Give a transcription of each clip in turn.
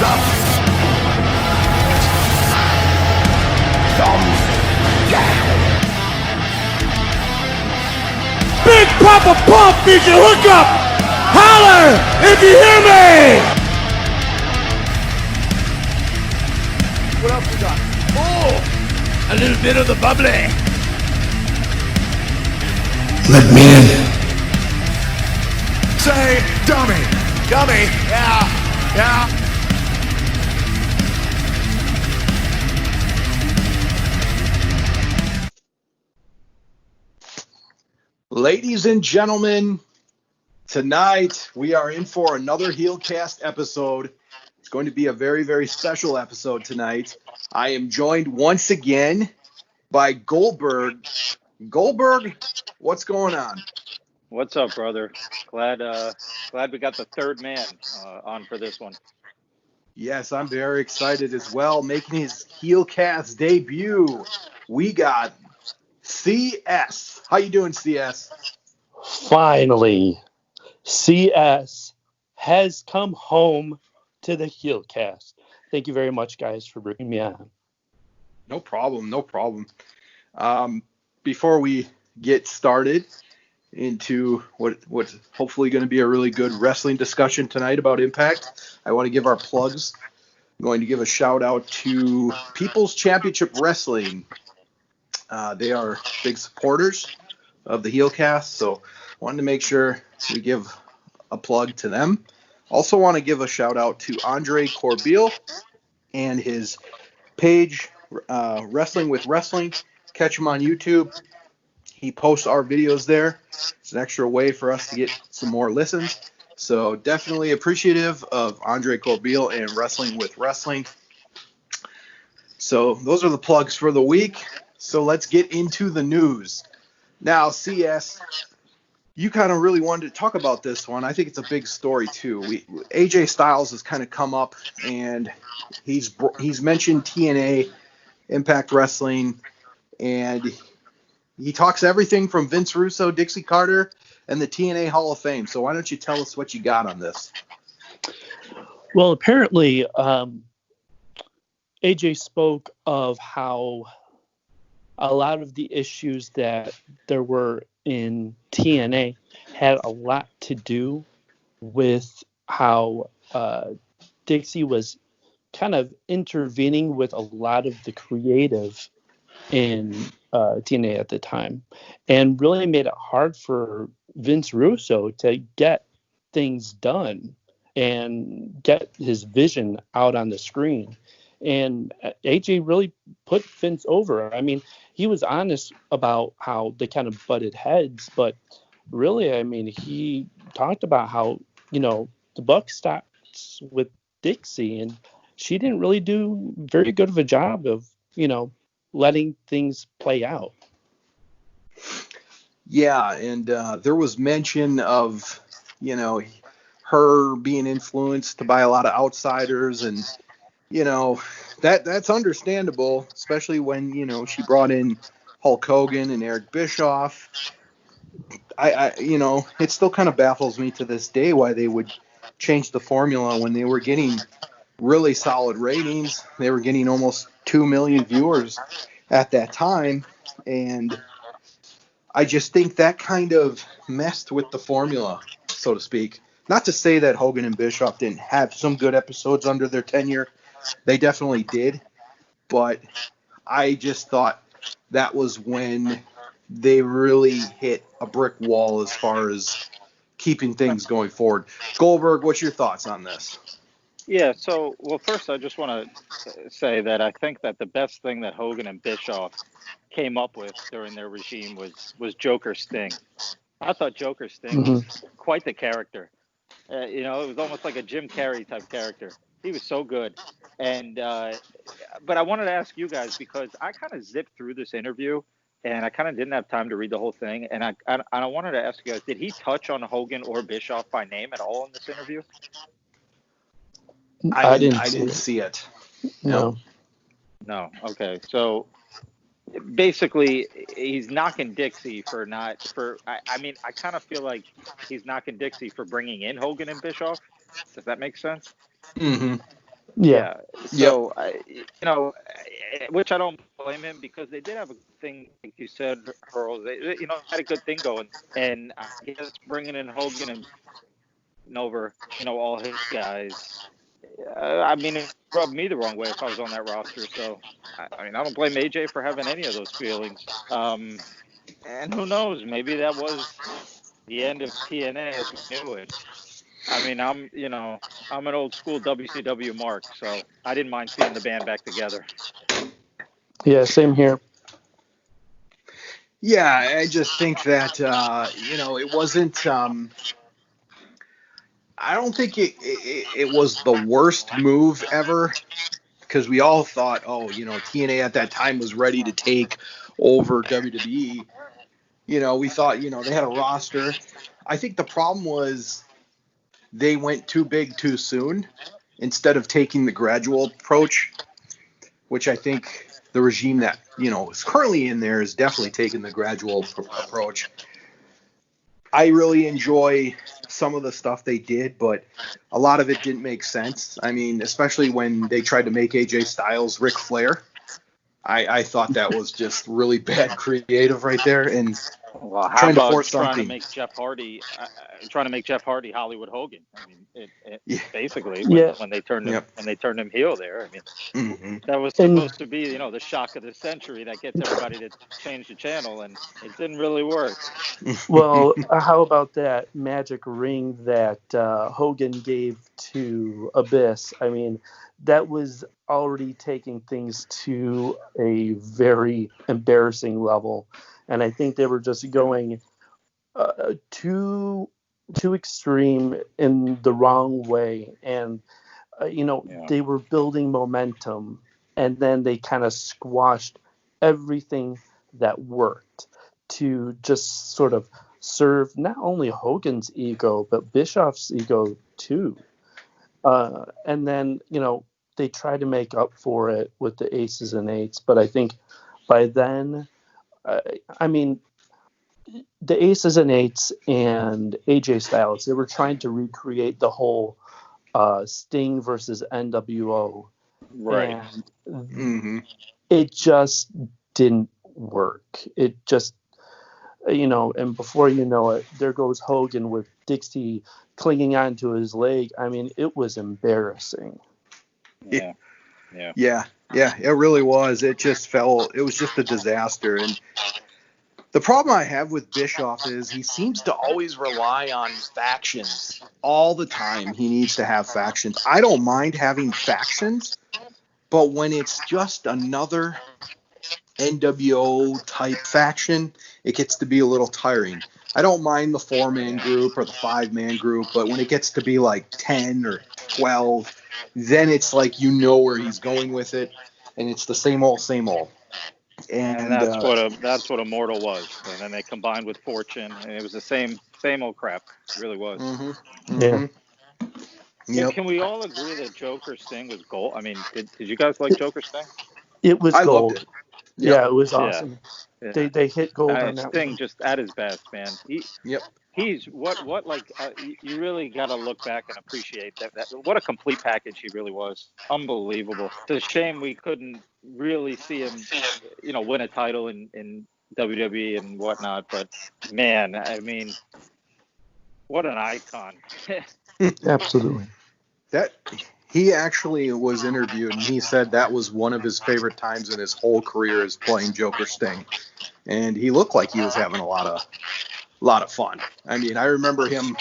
up. Thumbs down. Big Papa Pump needs your hookup. Holler if you hear me. What else we got? Oh, a little bit of the bubbly. Let me in. Say, dummy. Dummy. Yeah. Ladies and gentlemen, tonight we are in for another Heelcast episode. It's going to be a very, very special episode tonight. I am joined once again by Goldberg. Goldberg, what's going on? What's up, brother? Glad we got the third man on for this one. Yes, I'm very excited as well. Making his Heelcast debut, we got CS. How you doing, CS? Finally, CS has come home to the Heelcast. Thank you very much, guys, for bringing me on. No problem. Before we get started into what's hopefully going to be a really good wrestling discussion tonight about Impact, I want to give our plugs. I'm going to give a shout out to People's Championship Wrestling. They are big supporters of the Heelcast, so wanted to make sure we give a plug to them. Also want to give a shout out to Andre Corbeil and his page, Wrestling with Wrestling. Catch him on YouTube. He posts our videos there. It's an extra way for us to get some more listens. So definitely appreciative of Andre Corbeil and Wrestling with Wrestling. So those are the plugs for the week. So let's get into the news. Now, CS, you kind of really wanted to talk about this one. I think it's a big story too. AJ Styles has kind of come up, and he's mentioned TNA, Impact Wrestling, and he talks everything from Vince Russo, Dixie Carter, and the TNA Hall of Fame. So why don't you tell us what you got on this? Well, apparently, AJ spoke of how a lot of the issues that there were in TNA had a lot to do with how Dixie was kind of intervening with a lot of the creative in TNA at the time, and really made it hard for Vince Russo to get things done and get his vision out on the screen. And AJ really put Vince over. I mean, he was honest about how they kind of butted heads, but really, I mean, he talked about how, the buck stops with Dixie, and she didn't really do very good of a job of, letting things play out. Yeah, and there was mention of, her being influenced by a lot of outsiders, and that's understandable, especially when she brought in Hulk Hogan and Eric Bischoff. I it still kind of baffles me to this day why they would change the formula when they were getting really solid ratings. They were getting almost 2 million viewers at that time, and I just think that kind of messed with the formula, so to speak. Not to say that Hogan and Bischoff didn't have some good episodes under their tenure. They definitely did, but I just thought that was when they really hit a brick wall as far as keeping things going forward. Goldberg, what's your thoughts on this? Yeah, so, well, first I just want to say that I think that the best thing that Hogan and Bischoff came up with during their regime was Joker Sting. I thought Joker Sting was quite the character. It was almost like a Jim Carrey type character. He was so good. And but I wanted to ask you guys, because I kind of zipped through this interview and I kind of didn't have time to read the whole thing. And I wanted to ask you guys, did he touch on Hogan or Bischoff by name at all in this interview? I didn't see it. No. Okay. So basically, he's knocking Dixie I kind of feel like he's knocking Dixie for bringing in Hogan and Bischoff. Does that make sense? Mm-hmm. Yeah. So, which I don't blame him, because they did have a thing, like you said, Hurls. They, had a good thing going. And I guess bringing in Hogan and over, all his guys, I mean, it rubbed me the wrong way if I was on that roster. So, I don't blame AJ for having any of those feelings. And who knows? Maybe that was the end of TNA as we knew it. I mean, I'm an old school WCW mark, so I didn't mind seeing the band back together. Yeah, same here. Yeah, I just think that it wasn't. I don't think it was the worst move ever, because we all thought, TNA at that time was ready to take over WWE. We thought, they had a roster. I think the problem was they went too big too soon instead of taking the gradual approach, which I think the regime that, is currently in there is definitely taking the gradual approach. I really enjoy some of the stuff they did, but a lot of it didn't make sense. I mean, especially when they tried to make AJ Styles Ric Flair. I thought that was just really bad creative right there, and well, how trying to about force trying something. to make Jeff Hardy, Hollywood Hogan? I mean, basically when they turned him heel there. I mean, that was supposed to be the shock of the century that gets everybody to change the channel, and it didn't really work. Well, how about that magic ring that Hogan gave to Abyss? I mean, that was already taking things to a very embarrassing level, and I think they were just going too extreme in the wrong way, and they were building momentum, and then they kind of squashed everything that worked to just sort of serve not only Hogan's ego but Bischoff's ego too. And then they tried to make up for it with the aces and eights, but I think by then, I mean, the aces and eights and AJ Styles, they were trying to recreate the whole Sting versus NWO, Right. and it just didn't work. It just, and before you know it, there goes Hogan with Dixie clinging onto his leg. I mean, it was embarrassing. Yeah. It really was. It was just a disaster. And the problem I have with Bischoff is he seems to always rely on factions all the time. He needs to have factions. I don't mind having factions, but when it's just another NWO type faction, it gets to be a little tiring. I don't mind the 4-man group or the 5-man group, but when it gets to be like 10 or 12, then it's like where he's going with it, and it's the same old. And that's what Immortal was. And then they combined with Fortune, and it was the same old crap. It really was. Yeah. Yep. Can we all agree that Joker Sting was gold? I mean, did you guys like Joker Sting? It was gold. Loved it. Yep. Yeah, it was awesome. Yeah. They hit gold on that Sting one. just at his best, man. He's what like you really got to look back and appreciate that what a complete package he really was. Unbelievable. It's a shame we couldn't really see him, win a title in WWE and whatnot. But man, I mean, what an icon. Absolutely. That he actually was interviewed, and he said that was one of his favorite times in his whole career is playing Joker Sting, and he looked like he was having a lot of fun. I mean, I remember him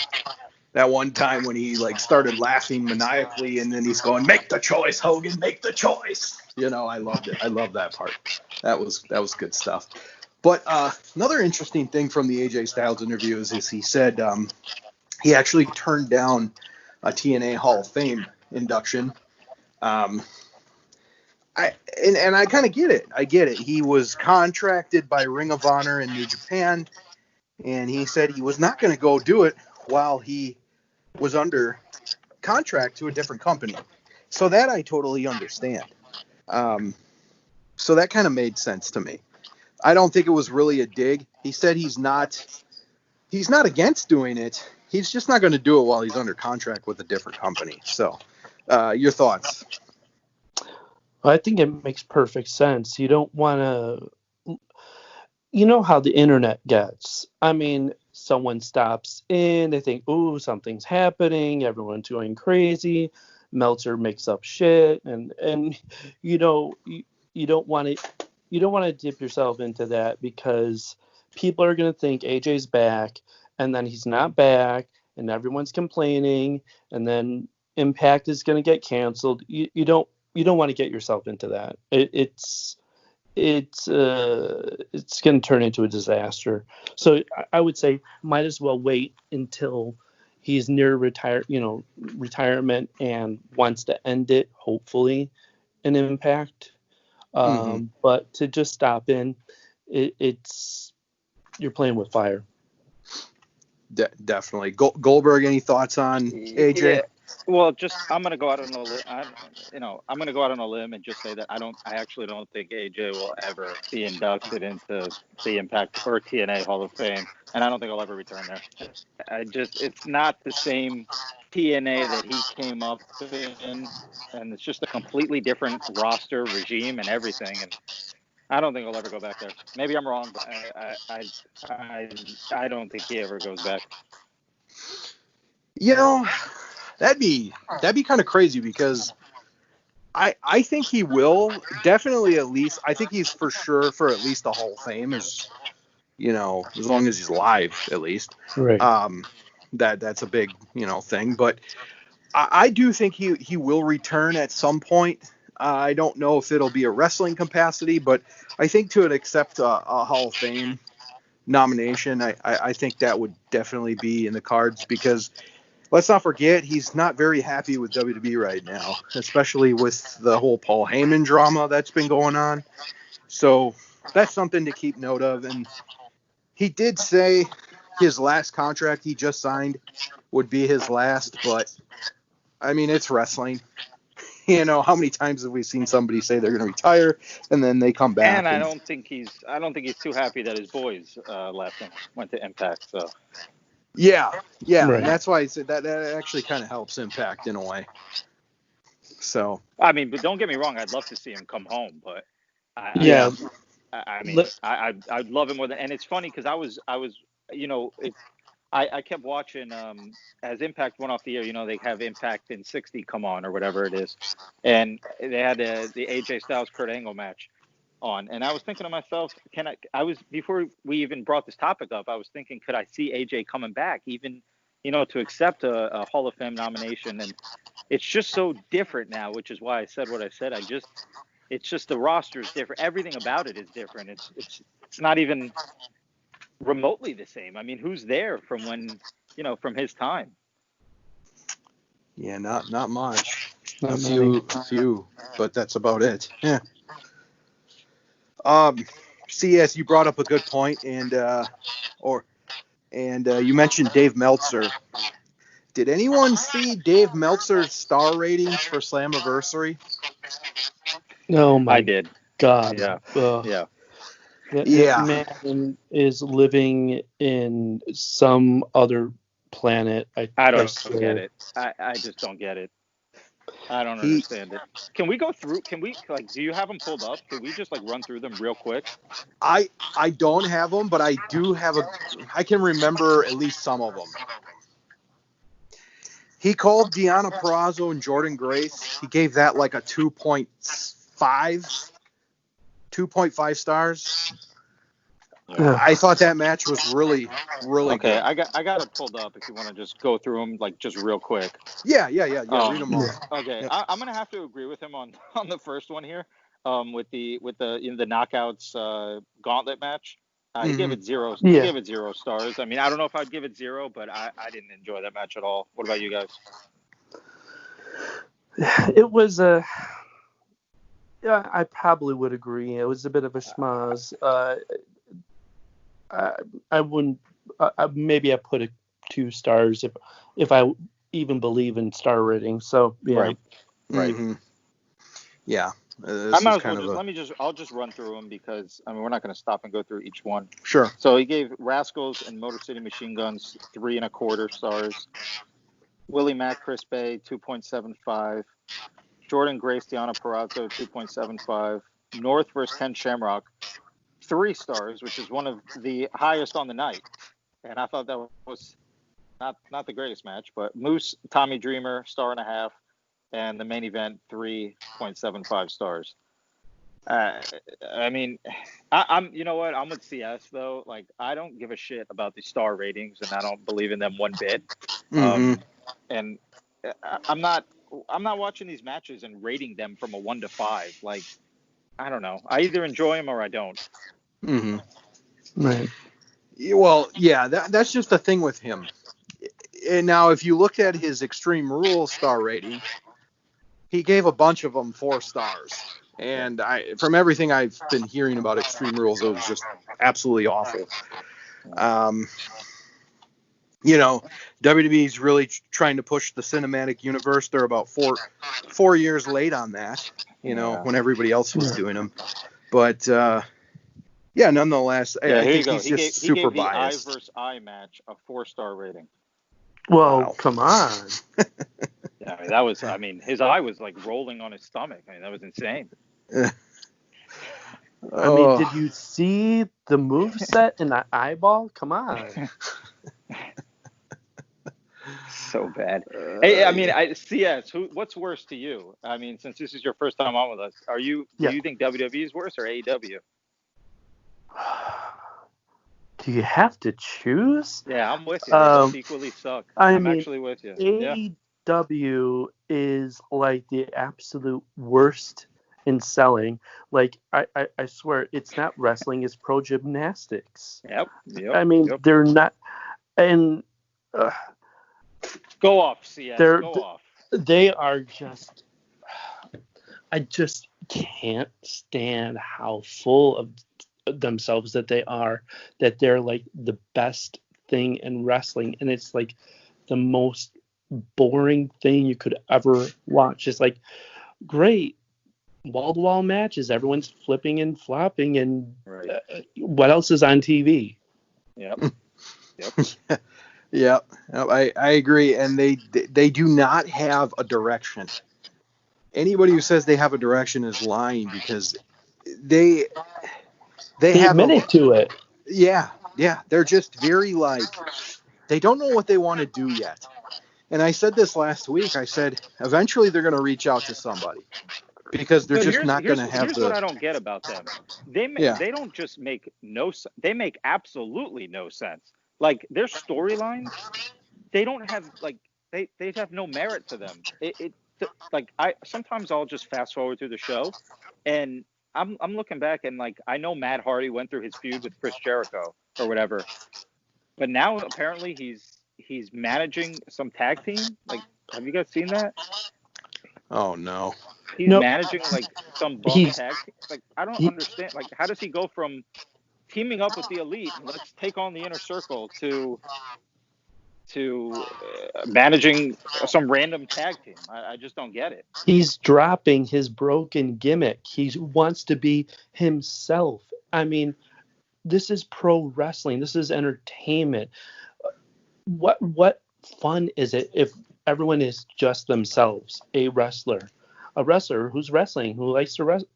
that one time when he started laughing maniacally, and then he's going, "Make the choice, Hogan, make the choice." I loved it. I love that part. That was good stuff. But another interesting thing from the AJ Styles interview is he said he actually turned down a TNA Hall of Fame induction. I kind of get it. I get it. He was contracted by Ring of Honor in New Japan, and he said he was not going to go do it while he was under contract to a different company. So that I totally understand. So that kind of made sense to me. I don't think it was really a dig. He said he's not against doing it. He's just not going to do it while he's under contract with a different company. So, your thoughts? I think it makes perfect sense. You don't want to, you know how the internet gets. I mean, someone stops in, they think, "Ooh, something's happening." Everyone's going crazy. Meltzer makes up shit, and you know, you don't want to dip yourself into that, because people are going to think AJ's back, and then he's not back, and everyone's complaining, and then Impact is going to get canceled. You don't want to get yourself into that. It's going to turn into a disaster. So I would say might as well wait until he's near retirement and wants to end it, hopefully, in Impact. But to just stop in, it's you're playing with fire. Definitely. Goldberg, any thoughts on AJ? Yeah. Well, just I'm gonna go out on a I'm gonna go out on a limb and just say that I actually don't think AJ will ever be inducted into the Impact or TNA Hall of Fame, and I don't think I'll ever return there. It's not the same TNA that he came up in, and it's just a completely different roster, regime, and everything. And I don't think I'll ever go back there. Maybe I'm wrong, but I don't think he ever goes back. You know, that'd be kind of crazy, because I think he will definitely, at least I think he's for sure for at least the Hall of Fame, as long as he's alive, at least. Right. That's a big thing, but I do think he will return at some point. I don't know if it'll be a wrestling capacity, but I think to accept a Hall of Fame nomination, I think that would definitely be in the cards, because let's not forget, he's not very happy with WWE right now, especially with the whole Paul Heyman drama that's been going on. So that's something to keep note of. And he did say his last contract he just signed would be his last, but I mean, it's wrestling. How many times have we seen somebody say they're going to retire and then they come back? And I don't think he's too happy that his boys left him, went to Impact. So yeah, Right. And that's why I said that actually kind of helps Impact in a way. So I mean, but don't get me wrong, I'd love to see him come home, but I'd love him more than. And it's funny because I was I kept watching as Impact went off the air. They have Impact in 60 come on or whatever it is, and they had the AJ Styles Kurt Angle match on, and I was thinking to myself, before we even brought this topic up, I was thinking, could I see AJ coming back, even to accept a Hall of Fame nomination? And it's just so different now, which is why I said what I said. It's just the roster is different. Everything about it is different. It's not even remotely the same. I mean, who's there from when, from his time? Yeah, not much. Not A many. few, but that's about it. Yeah. CS, you brought up a good point, and you mentioned Dave Meltzer. Did anyone see Dave Meltzer's star ratings for Slammiversary? Oh my I did. God. Yeah. Yeah. That man is living in some other planet. I don't get it. I just don't get it. I don't understand it. Can we go through? Do you have them pulled up? Can we just run through them real quick? I don't have them, but I do have I can remember at least some of them. He called Deonna Purrazzo and Jordan Grace. He gave that a 2.5 stars. Yeah. I thought that match was really, really good. Okay, I got it pulled up if you want to just go through them just real quick. Yeah. Read them all. Okay, yep. I'm gonna have to agree with him on the first one here. With the knockouts gauntlet match. He gave it 0. He gave it 0 stars. I mean, I don't know if I'd give it 0, but I didn't enjoy that match at all. What about you guys? It was I probably would agree. It was a bit of a schmoz. I wouldn't. Maybe I put it 2 stars if I even believe in star rating. So yeah. Right. Mm-hmm. Yeah. I might as well I'll just run through them, because we're not going to stop and go through each one. Sure. So he gave Rascals and Motor City Machine Guns 3.25 stars. Willie Mack, Chris Bay 2.75. Jordan Grace, Deanna Purrazzo, 2.75. North versus Ken Shamrock, 3 stars, which is one of the highest on the night. And I thought that was not the greatest match, but Moose, Tommy Dreamer, 1.5 stars, and the main event, 3.75 stars. I mean, I'm you know what? I'm with CS though. Like, I don't give a shit about the star ratings, and I don't believe in them one bit. And I'm not watching these matches and rating them from a 1 to 5. Like, I don't know. I either enjoy them or I don't. Right. Well, yeah, that's just the thing with him. And now, if you looked at his Extreme Rules star rating, he gave a bunch of them 4 stars. And from everything I've been hearing about Extreme Rules, it was just absolutely awful. You know, WWE's really trying to push the cinematic universe. They're about 4 years late on that, you know, when everybody else was doing them. But, yeah, nonetheless, I think he's just super biased. He gave the eye versus eye match a 4-star rating. Well, Wow. come on. Yeah, I mean, his eye was like rolling on his stomach. I mean, that was insane. I mean, did you see the moveset in that eyeball? Come on. So bad. Hey, I mean, CS, what's worse to you? I mean, since this is your first time on with us, do you think WWE is worse or AEW? Do you have to choose? Yeah, I'm with you. They both equally suck. I'm actually with you. AEW is like the absolute worst in selling. Like, I swear, it's not wrestling, it's pro gymnastics. Yep. I mean, they're not. And go off, CS. Go off. They are just. I just can't stand how full of themselves that they are, that they're like the best thing in wrestling, and it's like the most boring thing you could ever watch. It's like, great wall-to-wall matches, everyone's flipping and flopping, and what else is on TV? Yep. Yeah, I agree, and they do not have a direction. Anybody who says they have a direction is lying, because they have admitted to it. Yeah, they're just very they don't know what they want to do yet. And I said this last week. I said eventually they're going to reach out to somebody, because they're just not going to have Here's what I don't get about them. They don't just make they make absolutely no sense. Like, their storylines, they don't have they have no merit to them. Sometimes I'll just fast forward through the show, and I'm looking back, and I know Matt Hardy went through his feud with Chris Jericho or whatever, but now apparently he's managing some tag team. Like, have you guys seen that? Oh no. He's managing some bum tag team. I don't understand. How does he go from teaming up with the Elite, let's take on the Inner Circle, to managing some random tag team? I just don't get it. He's dropping his broken gimmick. He wants to be himself. I mean, this is pro wrestling. This is entertainment. What fun is it if everyone is just themselves? A wrestler who's wrestling, who likes to wrestle.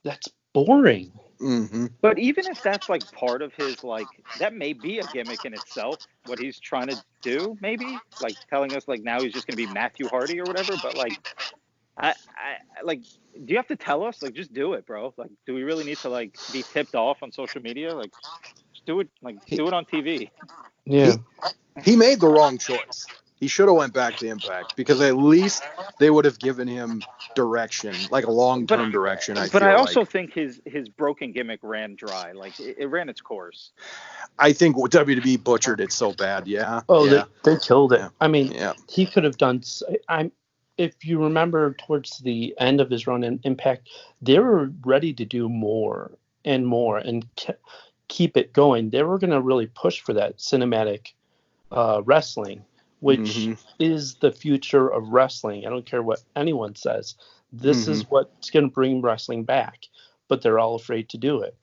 That's boring. Mm-hmm. But even if that's part of his, that may be a gimmick in itself, what he's trying to do, maybe telling us now he's just going to be Matthew Hardy or whatever. But I do you have to tell us? Just do it, bro. Do we really need to be tipped off on social media? Just do it. Do it on TV. Yeah. He made the wrong choice. He should have went back to Impact, because at least they would have given him direction, a long-term direction. But I also think his broken gimmick ran dry. It ran its course. I think WWE butchered it so bad. Yeah. Oh, yeah. They killed it. I mean, yeah. He could have done. If you remember, towards the end of his run in Impact, they were ready to do more and more and keep it going. They were going to really push for that cinematic wrestling, which is the future of wrestling. I don't care what anyone says. This is what's going to bring wrestling back, but they're all afraid to do it.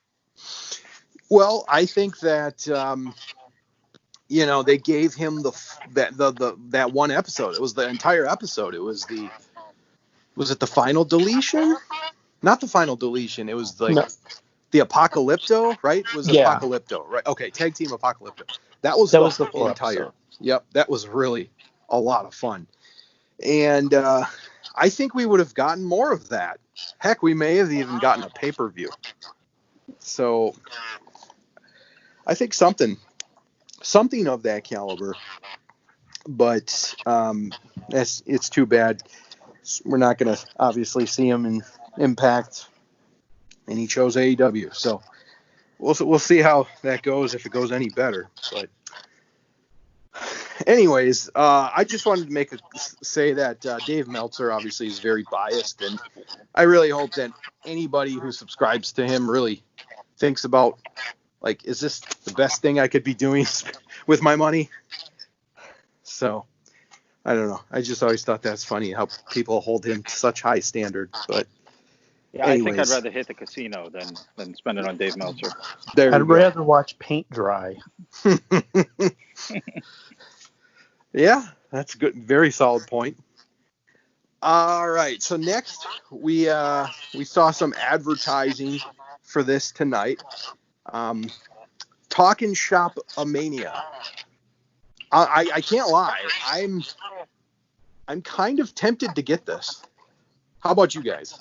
Well, I think that they gave him that one episode. It was the entire episode. It was was it the final deletion? Not the final deletion. It was like No. the Apocalypto, right? Was Yeah. Apocalypto, right? Okay, Tag Team Apocalypto. That was That the was the full entire. episode. Yep, that was really a lot of fun. And I think we would have gotten more of that. Heck, we may have even gotten a pay-per-view. So I think something of that caliber. But it's too bad. We're not going to obviously see him in Impact, and he chose AEW. So we'll see how that goes, if it goes any better. But anyways, I just wanted to say that Dave Meltzer obviously is very biased, and I really hope that anybody who subscribes to him really thinks about, like, is this the best thing I could be doing with my money? So I don't know. I just always thought that's funny how people hold him to such high standard. But Yeah, anyways, I think I'd rather hit the casino than spend it on Dave Meltzer. I'd rather watch paint dry. Yeah, that's good. Very solid point. All right. So next we saw some advertising for this tonight. Talking Shop Mania. I can't lie. I'm kind of tempted to get this. How about you guys?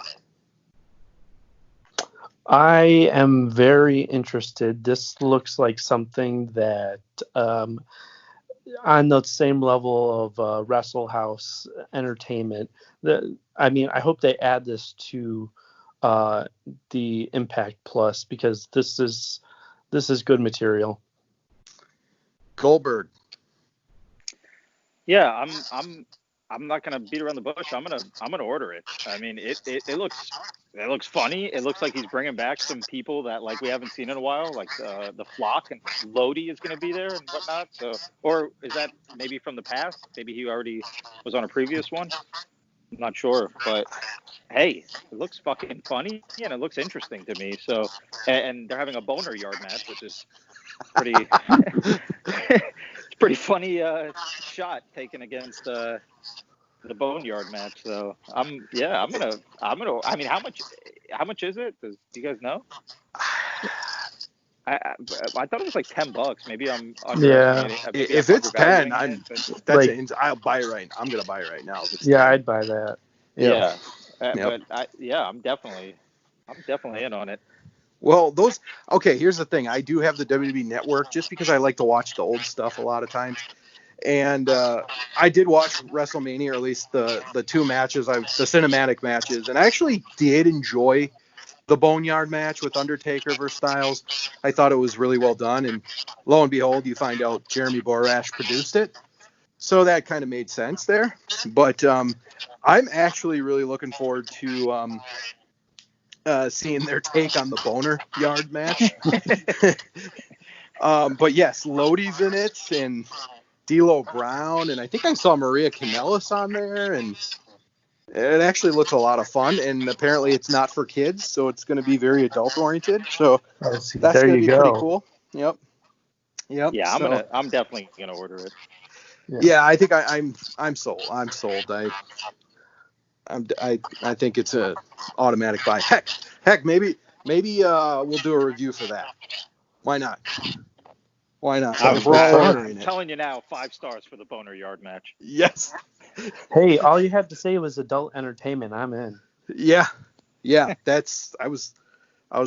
I am very interested. This looks like something that, on the same level of Wrestle House entertainment, I hope they add this to the Impact Plus, because this is good material. Goldberg. Yeah, I'm not gonna beat around the bush. I'm gonna order it. I mean, it looks funny. It looks like he's bringing back some people that, like, we haven't seen in a while, like the Flock, and Lodi is gonna be there and whatnot. So, or is that maybe from the past? Maybe he already was on a previous one. I'm not sure, but hey, it looks fucking funny and it looks interesting to me. So, and they're having a boner yard match, which is pretty. It's pretty funny shot taken against the boneyard match. So I'm gonna. I mean, how much is it? Do you guys know? I thought it was like $10. Maybe I'm underestimating. Yeah. Maybe If I'm it's 10, undervaluing I'll buy it right. I'm gonna buy it right now. If it's Yeah, 10. I'd buy that. Yeah. Yep. But I'm definitely in on it. Well, here's the thing. I do have the WWE Network just because I like to watch the old stuff a lot of times. And I did watch WrestleMania, or at least the two matches, the cinematic matches, and I actually did enjoy the Boneyard match with Undertaker versus Styles. I thought it was really well done, and lo and behold, you find out Jeremy Borash produced it. So that kind of made sense there. But I'm actually really looking forward to seeing their take on the Boner Yard match. But yes, Lodi's in it, and D'Lo Brown, and I think I saw Maria Kanellis on there, and it actually looks a lot of fun. And apparently it's not for kids, so it's going to be very adult oriented. So that's going to be pretty cool. Yep. Yeah, so, I'm definitely gonna order it. Yeah, I think I'm sold. I'm sold. I think it's a automatic buy. Heck, maybe we'll do a review for that. Why not? I'm telling you now, 5 stars for the Boner Yard match. Yes. Hey, all you have to say was adult entertainment. I'm in. Yeah. That's I was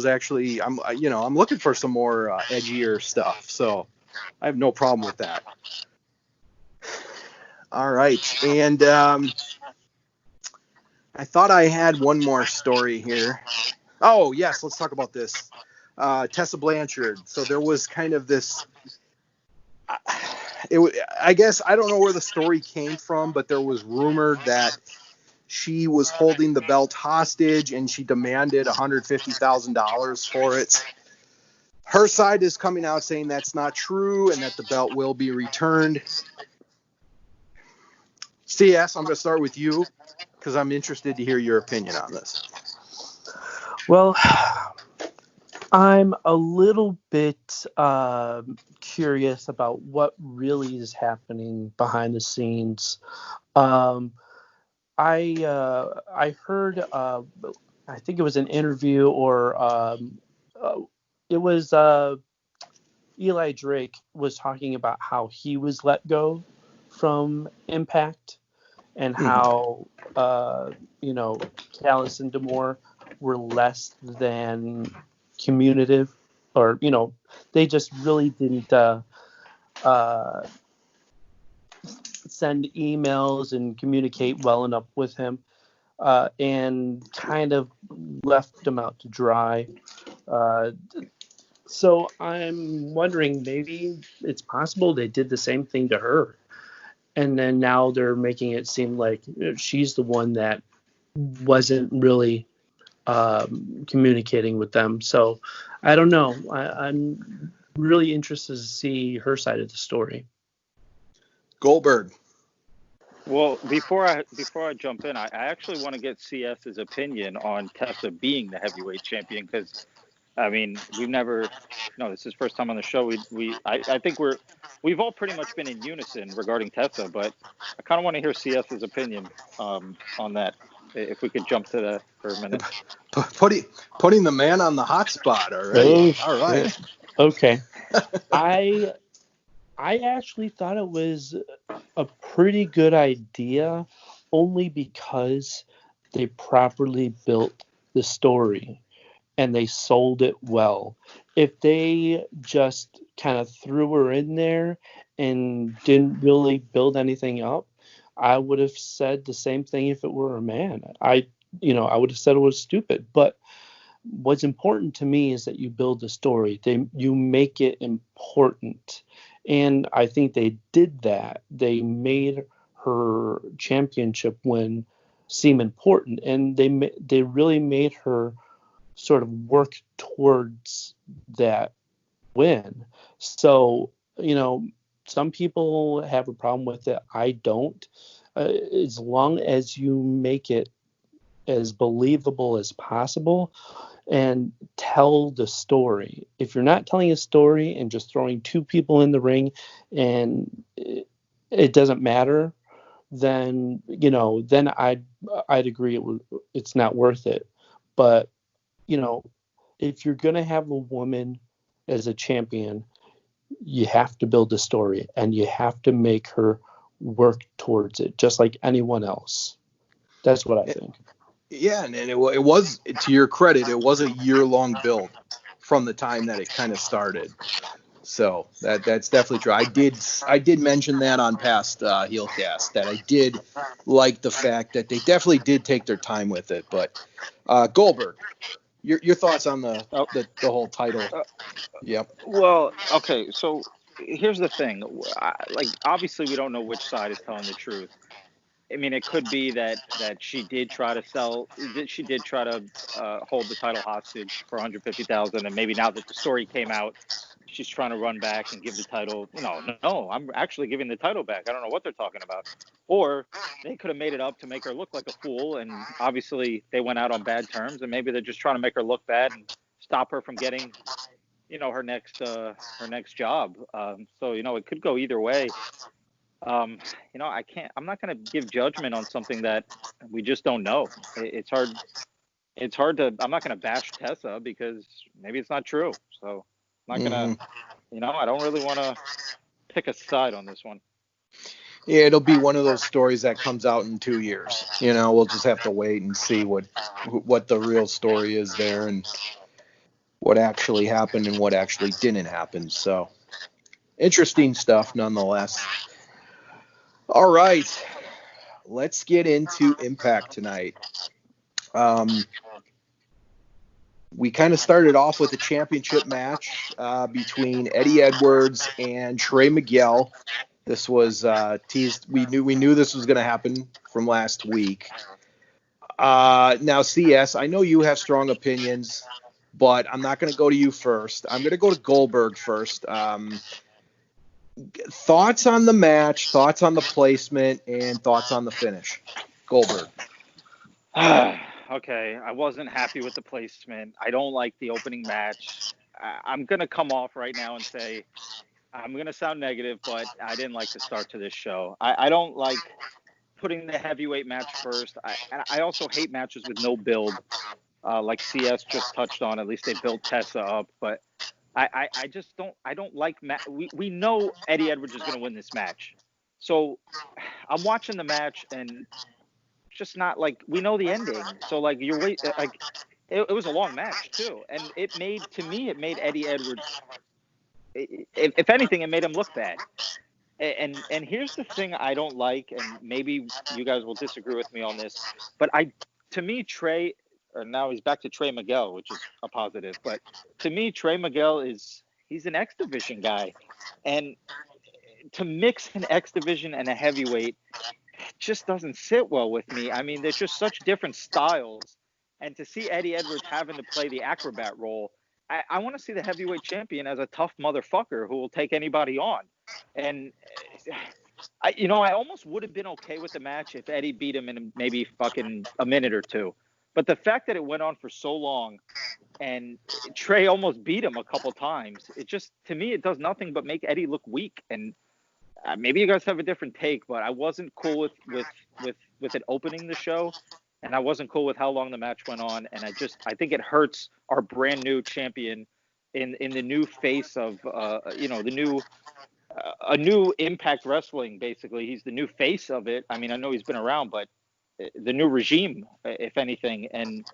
actually I'm looking for some more edgier stuff, so I have no problem with that. All right, and I thought I had one more story here. Oh yes, let's talk about this. Tessa Blanchard. So there was kind of this. I guess I don't know where the story came from, but there was rumored that she was holding the belt hostage and she demanded $150,000 for it. Her side is coming out saying that's not true and that the belt will be returned. CS, I'm going to start with you because I'm interested to hear your opinion on this. Well, I'm a little bit curious about what really is happening behind the scenes. I I heard I think it was an interview or it was Eli Drake was talking about how he was let go from Impact and how Callis and D'Amore were less than communicative, or they just really didn't send emails and communicate well enough with him, and kind of left him out to dry. So I'm wondering, maybe it's possible they did the same thing to her, and then now they're making it seem like she's the one that wasn't really communicating with them. So I don't know. I'm really interested to see her side of the story. Goldberg. Well, before I jump in, I actually want to get CS's opinion on Tessa being the heavyweight champion, because I mean, we've never, no, this is first time on the show. I think we've all pretty much been in unison regarding Tessa, but I kind of want to hear CS's opinion on that. If we could jump to that for a minute. Putting the man on the hot spot already. Oh, all right. Okay. I actually thought it was a pretty good idea, only because they properly built the story and they sold it well. If they just kind of threw her in there and didn't really build anything up, I would have said the same thing if it were a man. I would have said it was stupid. But what's important to me is that you build the story. You make it important. And I think they did that. They made her championship win seem important, and they really made her sort of work towards that win. So, some people have a problem with it. I don't. As long as you make it as believable as possible and tell the story. If you're not telling a story and just throwing two people in the ring and it doesn't matter, then I'd agree it's not worth it. But if you're going to have a woman as a champion, you have to build a story and you have to make her work towards it, just like anyone else. That's what I think. Yeah, and it was, to your credit, it was a year-long build from the time that it kind of started. So that's definitely true. I did mention that on past Heelcast, that I did like the fact that they definitely did take their time with it. But Goldberg, your thoughts on the whole title? Yep. Well, okay, so here's the thing. Obviously, we don't know which side is telling the truth. I mean, it could be that she did try to hold the title hostage for $150,000, and maybe now that the story came out, she's trying to run back and give the title. No, I'm actually giving the title back. I don't know what they're talking about. Or they could have made it up to make her look like a fool, and obviously they went out on bad terms, and maybe they're just trying to make her look bad and stop her from getting, her next job. So it could go either way. I'm not going to give judgment on something that we just don't know. It's hard I'm not going to bash Tessa because maybe it's not true. So I'm not going to, I don't really want to pick a side on this one. Yeah, it'll be one of those stories that comes out in 2 years. We'll just have to wait and see what the real story is there and what actually happened and what actually didn't happen. So interesting stuff nonetheless. All right, let's get into Impact tonight. We kind of started off with a championship match between Eddie Edwards and Trey Miguel. This was teased. We knew this was going to happen from last week. Now, CS, I know you have strong opinions, but I'm not going to go to you first. I'm going to go to Goldberg first. Thoughts on the match, thoughts on the placement, and thoughts on the finish. Goldberg. Okay, I wasn't happy with the placement. I don't like the opening match. I'm going to come off right now and say I'm going to sound negative, but I didn't like the start to this show. I don't like putting the heavyweight match first. I also hate matches with no build, like CS just touched on. At least they built Tessa up, but I just don't like we know Eddie Edwards is going to win this match, so I'm watching the match and just not like we know the ending. So like it was a long match too, and it made Eddie Edwards. If anything, it made him look bad. And here's the thing I don't like, and maybe you guys will disagree with me on this, but to me Trey, or now he's back to Trey Miguel, which is a positive, but to me Trey Miguel he's an X Division guy, and to mix an X Division and a heavyweight just doesn't sit well with me. I mean, there's just such different styles, and to see Eddie Edwards having to play the acrobat role, I want to see the heavyweight champion as a tough motherfucker who will take anybody on. And I almost would have been okay with the match if Eddie beat him in maybe fucking a minute or two. But the fact that it went on for so long and Trey almost beat him a couple times, it just, to me, it does nothing but make Eddie look weak. And maybe you guys have a different take, but I wasn't cool with it opening the show. And I wasn't cool with how long the match went on. And I think it hurts our brand new champion in the new face of, a new Impact Wrestling, basically. He's the new face of it. I mean, I know he's been around, but the new regime, if anything. And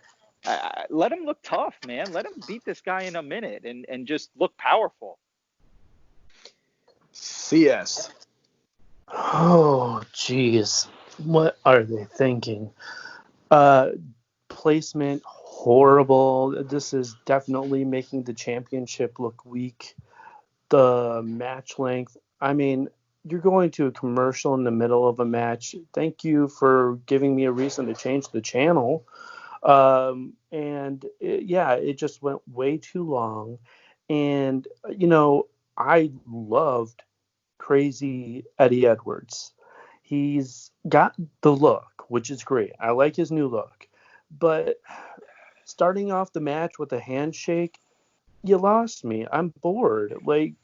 let him look tough, man. Let him beat this guy in a minute and just look powerful. CS. Oh, jeez. What are they thinking? Placement, horrible. This is definitely making the championship look weak. The match length, I mean, you're going to a commercial in the middle of a match. Thank you for giving me a reason to change the channel. It just went way too long. And, I loved crazy Eddie Edwards. He's got the look, which is great. I like his new look. But starting off the match with a handshake, you lost me. I'm bored. Like,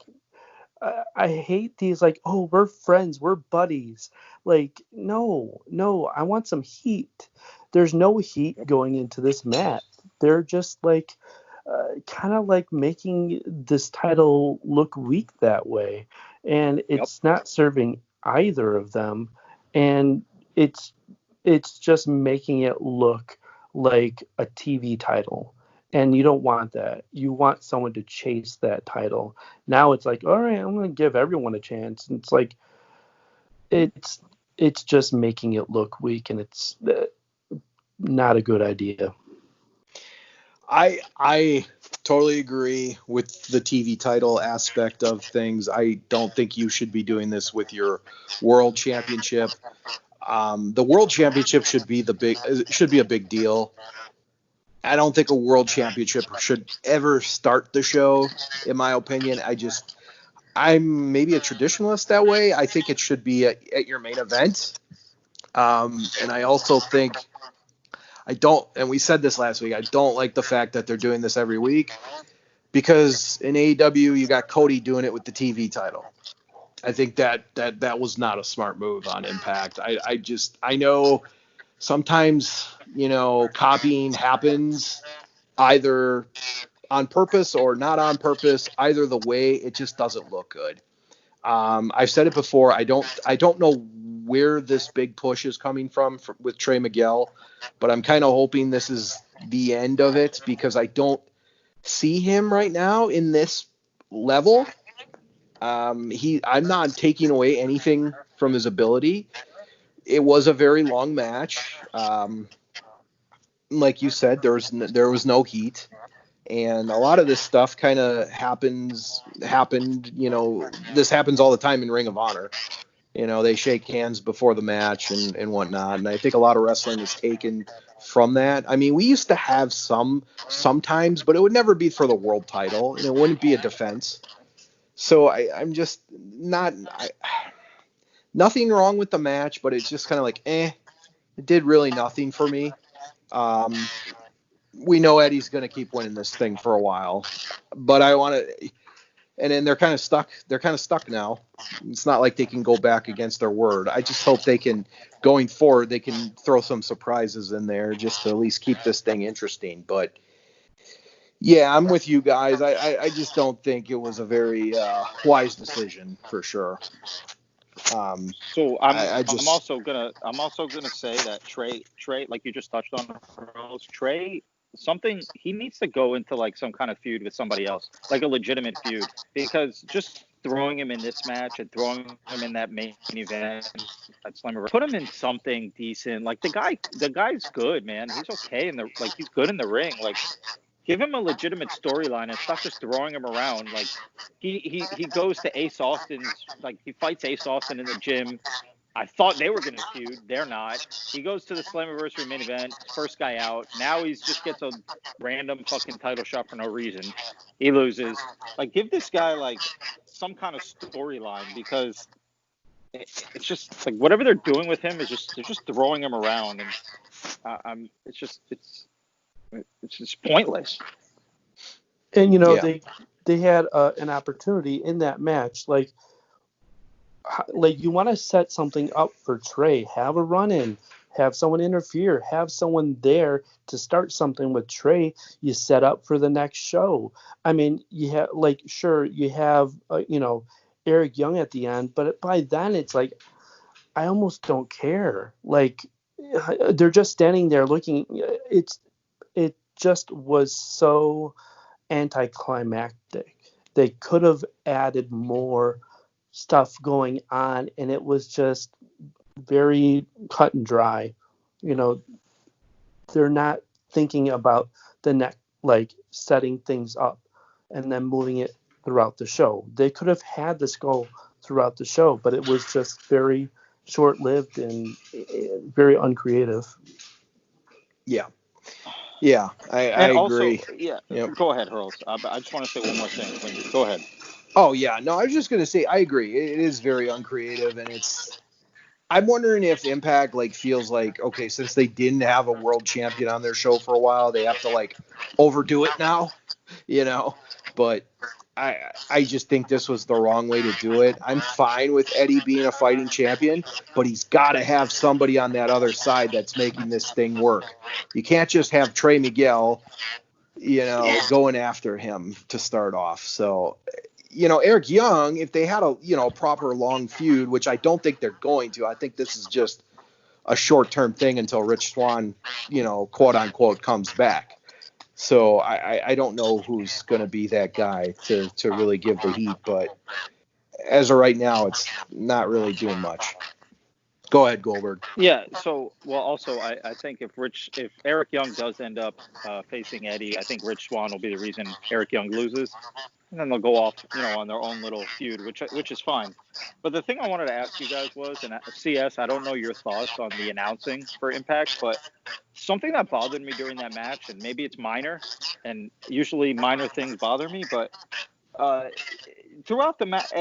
I hate these, like, oh, we're friends, we're buddies. Like, no, I want some heat. There's no heat going into this match. They're just like, kind of like making this title look weak that way. And it's not serving either of them. And it's just making it look like a TV title. And you don't want that. You want someone to chase that title. Now it's like, all right, I'm going to give everyone a chance. And it's like, it's just making it look weak, and it's not a good idea. I totally agree with the TV title aspect of things. I don't think you should be doing this with your world championship. The world championship should be a big deal. I don't think a world championship should ever start the show, in my opinion. I'm maybe a traditionalist that way. I think it should be at your main event. And I also think and we said this last week, I don't like the fact that they're doing this every week, because in AEW, you got Cody doing it with the TV title. I think that was not a smart move on Impact. I know sometimes, copying happens either on purpose or not on purpose. Either the way, it just doesn't look good. I've said it before. I don't know where this big push is coming from with Trey Miguel, but I'm kind of hoping this is the end of it, because I don't see him right now in this level. I'm not taking away anything from his ability. It was a very long match. Like you said, there was no heat, and a lot of this stuff kind of happened. This happens all the time in Ring of Honor. They shake hands before the match and whatnot, and I think a lot of wrestling is taken from that. I mean, we used to have sometimes, but it would never be for the world title, and it wouldn't be a defense. So I'm just not. Nothing wrong with the match, but it's just kind of like, it did really nothing for me. We know Eddie's going to keep winning this thing for a while, but I want to, And then they're kind of stuck. They're kind of stuck now. It's not like they can go back against their word. I just hope they can, going forward, they can throw some surprises in there just to at least keep this thing interesting. But yeah, I'm with you guys. I just don't think it was a very wise decision for sure. So I I'm just also gonna say that Trey, like you just touched on, Earls, Trey, something he needs to go into like some kind of feud with somebody else, like a legitimate feud, because just throwing him in this match and throwing him in that main event at Slammer, put him in something decent. Like the guy's good, man. He's okay he's good in the ring. Like give him a legitimate storyline and stop just throwing him around. Like he goes to Ace Austin's, like he fights Ace Austin in the gym. I thought they were going to feud. They're not. He goes to the Slammiversary main event, first guy out. Now he's just gets a random fucking title shot for no reason. He loses. Like give this guy like some kind of storyline, because it's just like whatever they're doing with him is just they're just throwing him around, and it's just pointless. And Yeah. they had an opportunity in that match, like you want to set something up for Trey, have a run in, have someone interfere, have someone there to start something with Trey. You set up for the next show. I mean, you have sure you have Eric Young at the end, but by then it's like I almost don't care. Like they're just standing there looking. It just was so anticlimactic. They could have added more stuff going on, and it was just very cut and dry. They're not thinking about the next, like setting things up and then moving it throughout the show. They could have had this go throughout the show, but it was just very short-lived and very uncreative. Yeah, I And also, agree. yeah, Yep. go ahead, Hurls. I just want to say one more thing. Go ahead. Oh yeah, no, I was just gonna say I agree. It is very uncreative, and I'm wondering if Impact like feels like, okay, since they didn't have a world champion on their show for a while, they have to like overdo it now, you know. But I just think this was the wrong way to do it. I'm fine with Eddie being a fighting champion, but he's got to have somebody on that other side that's making this thing work. You can't just have Trey Miguel, going after him to start off. So, Eric Young, if they had a proper long feud, which I don't think they're going to, I think this is just a short-term thing until Rich Swann, quote unquote, comes back. So I don't know who's going to be that guy to really give the heat, but as of right now, it's not really doing much. Go ahead, Goldberg. Yeah. So, well, also, I think if Eric Young does end up facing Eddie, I think Rich Swann will be the reason Eric Young loses, and then they'll go off, on their own little feud, which is fine. But the thing I wanted to ask you guys was, and CS, I don't know your thoughts on the announcing for Impact, but something that bothered me during that match, and maybe it's minor, and usually minor things bother me, but throughout the match,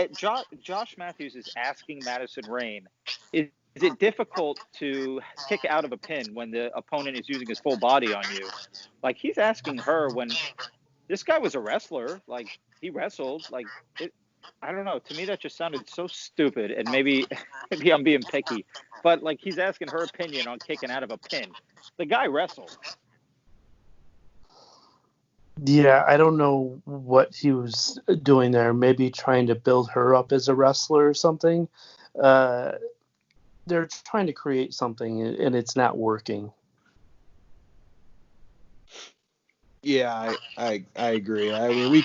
Josh Matthews is asking Madison Rayne, is it difficult to kick out of a pin when the opponent is using his full body on you? Like, he's asking her when this guy was a wrestler, like he wrestled, like I don't know. To me, that just sounded so stupid, and maybe I'm being picky, but like he's asking her opinion on kicking out of a pin. The guy wrestled. Yeah, I don't know what he was doing there. Maybe trying to build her up as a wrestler or something. They're trying to create something, and it's not working. Yeah, I agree. I mean,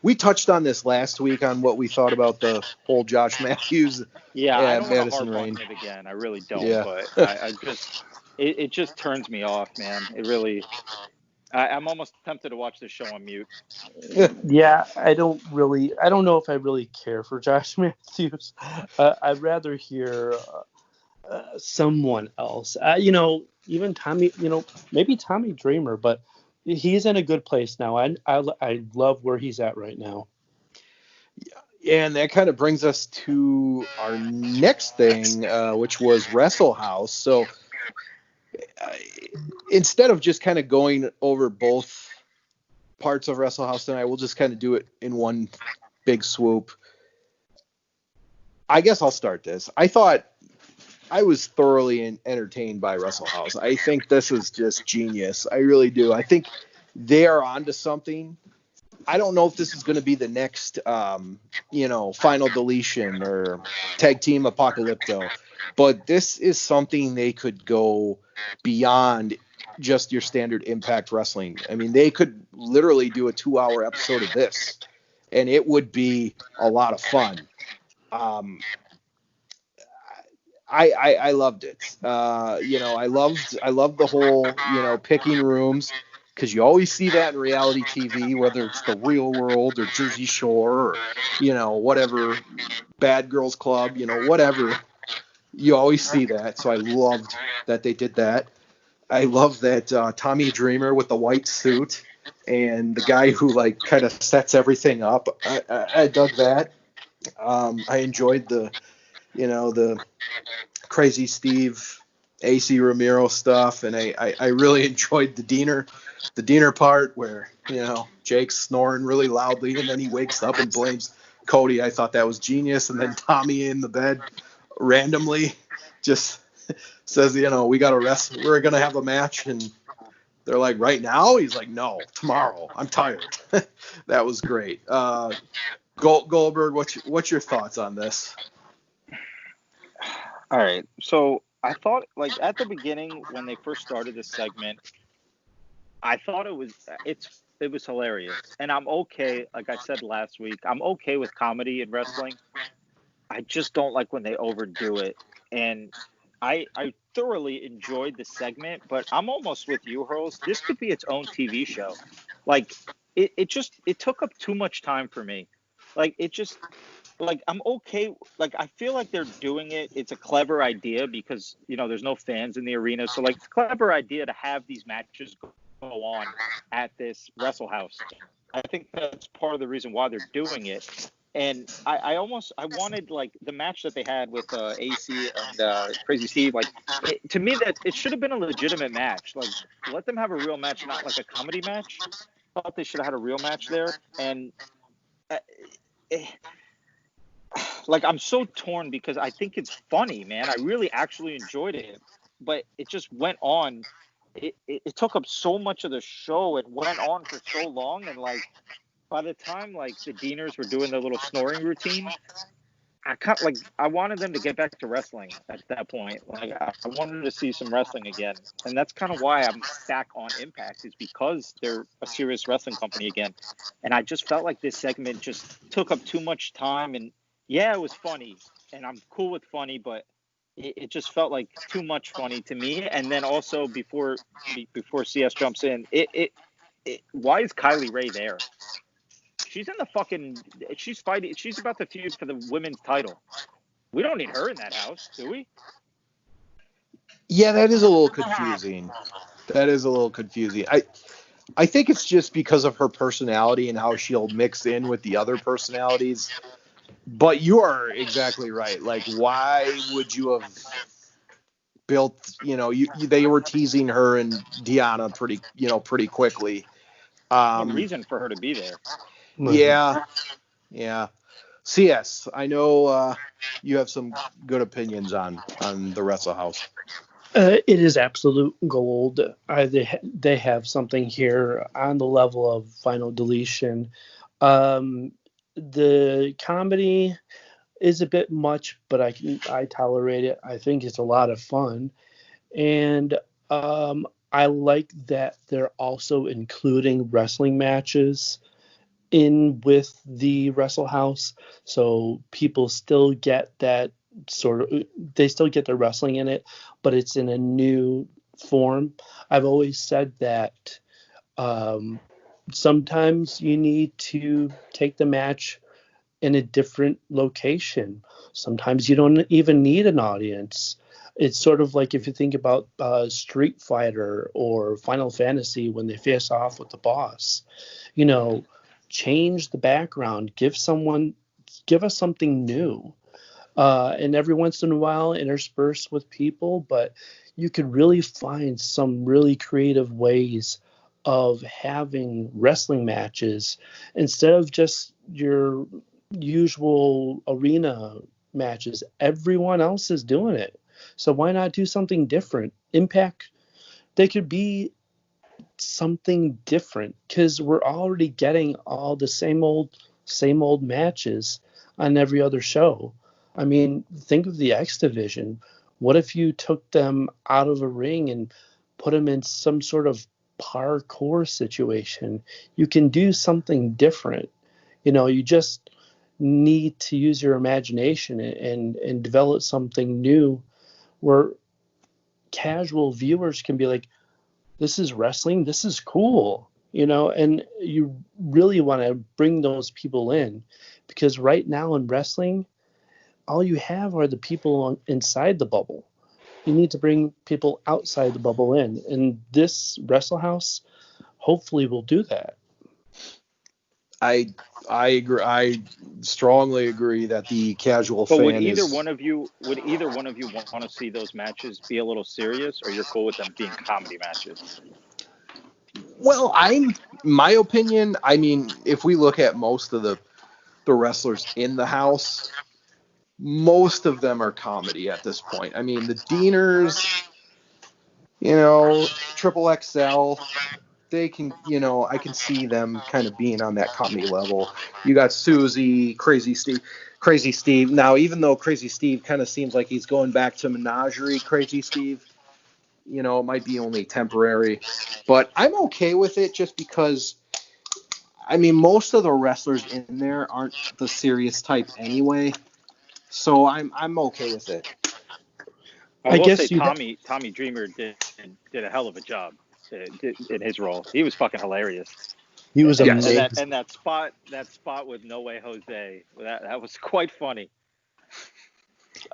we touched on this last week on what we thought about the whole Josh Matthews Yeah, I don't want to Madison harp on Rayne. it again. I really don't. Yeah. But I just it just turns me off, man. It really. I'm almost tempted to watch this show on mute. Yeah, I don't know if I really care for Josh Matthews. I'd rather hear someone else. Even Tommy, maybe Tommy Dreamer, but he's in a good place now. I love where he's at right now. Yeah, and that kind of brings us to our next thing, which was Wrestle House. So instead of just kind of going over both parts of Wrestle House tonight, we'll just kind of do it in one big swoop. I guess I'll start this. I thought I was thoroughly entertained by Wrestle House. I think this is just genius. I really do. I think they are onto something. I don't know if this is going to be the next, Final Deletion or Tag Team Apocalypto, but this is something they could go beyond just your standard Impact Wrestling. I mean, they could literally do a 2-hour episode of this, and it would be a lot of fun. I loved it. I loved the whole, picking rooms, because you always see that in reality TV, whether it's the Real World or Jersey Shore or, whatever, Bad Girls Club, whatever. You always see that. So I loved that they did that. I love that Tommy Dreamer with the white suit and the guy who kind of sets everything up. I dug that. I enjoyed the Crazy Steve, AC Ramiro stuff, and I really enjoyed the Diener part where Jake's snoring really loudly and then he wakes up and blames Cody. I thought that was genius. And then Tommy in the bed randomly just says, we got to rest. We're gonna have a match, and they're like, right now? He's like, no, tomorrow. I'm tired. That was great. Goldberg, what's your thoughts on this? All right. So I thought, at the beginning when they first started this segment, I thought it was hilarious, and I'm okay. Like I said last week, I'm okay with comedy in wrestling. I just don't like when they overdo it, and I thoroughly enjoyed the segment. But I'm almost with you, Hurls. This could be its own TV show. It took up too much time for me. I'm okay. I feel like they're doing it. It's a clever idea because, there's no fans in the arena. So, it's a clever idea to have these matches go on at this Wrestle House. I think that's part of the reason why they're doing it. And I wanted, the match that they had with AC and Crazy Steve. To me, that it should have been a legitimate match. Let them have a real match, not like a comedy match. I thought they should have had a real match there. And I'm so torn because I think it's funny, man. I really actually enjoyed it, but it just went on. It took up so much of the show. It went on for so long, and by the time the Deaners were doing their little snoring routine, I wanted them to get back to wrestling at that point. I wanted to see some wrestling again, and that's kind of why I'm back on Impact, is because they're a serious wrestling company again. And I just felt like this segment just took up too much time, and yeah, it was funny, and I'm cool with funny, but it just felt like too much funny to me. And then also before CS jumps in, why is Kylie Ray there? She's in the fucking. She's fighting. She's about to feud for the women's title. We don't need her in that house, do we? Yeah, that is a little confusing. I think it's just because of her personality and how she'll mix in with the other personalities. But you are exactly right. Why would you have built? They were teasing her and Deanna pretty quickly. No reason for her to be there. Yeah. CS, I know you have some good opinions on the Wrestle House. It is absolute gold. They have something here on the level of Final Deletion. The comedy is a bit much, but I tolerate it. I think it's a lot of fun, and I like that they're also including wrestling matches in with the Wrestle House, so people still get that they still get their wrestling in it, but it's in a new form. I've always said that sometimes you need to take the match in a different location. Sometimes you don't even need an audience. It's sort of like if you think about Street Fighter or Final Fantasy when they face off with the boss. Change the background, give us something new, and every once in a while intersperse with people, but you could really find some really creative ways of having wrestling matches instead of just your usual arena matches. Everyone else is doing it. So why not do something different? Impact, they could be something different because we're already getting all the same old matches on every other show. I mean, think of the X Division. What if you took them out of a ring and put them in some sort of parkour situation? You can do something different. You just need to use your imagination and develop something new where casual viewers can be like, this is wrestling, this is cool, and you really want to bring those people in, because right now in wrestling, all you have are the people inside the bubble. You need to bring people outside the bubble in, and this Wrestle House hopefully will do that. I agree. I strongly agree that the casual But fan would either is. one of you want to see those matches be a little serious, or you're cool with them being comedy matches? Well, my opinion. I mean, if we look at most of the wrestlers in the house, most of them are comedy at this point. I mean, the Deaners, Triple XL, they can, I can see them kind of being on that comedy level. You got Susie, Crazy Steve. Now, even though Crazy Steve kind of seems like he's going back to menagerie, Crazy Steve, it might be only temporary, but I'm okay with it just because, I mean, most of the wrestlers in there aren't the serious type anyway, so I'm okay with it. I will say Tommy Dreamer did a hell of a job in his role. He was fucking hilarious. He was amazing. And that spot with No Way Jose, that was quite funny.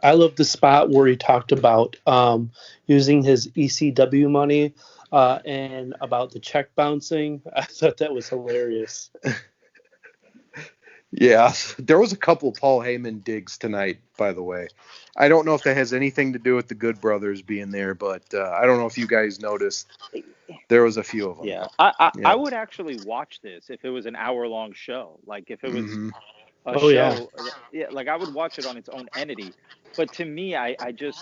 I love the spot where he talked about using his ECW money and about the check bouncing. I thought that was hilarious. Yeah, there was a couple Paul Heyman digs tonight, by the way. I don't know if that has anything to do with the Good Brothers being there, but I don't know if you guys noticed. There was a few of them. Yeah, I would actually watch this if it was an hour-long show. Like if it was a show, like I would watch it on its own entity. But to me, I just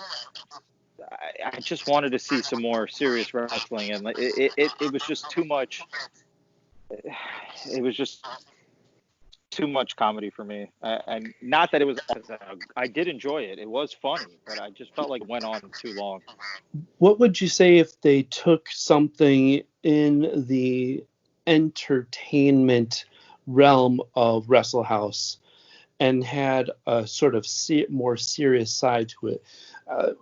wanted to see some more serious wrestling, and it was just too much. It was just too much comedy for me, and not that it was. I did enjoy it; it was funny, but I just felt like it went on too long. What would you say if they took something in the entertainment realm of Wrestle House and had a sort of more serious side to it?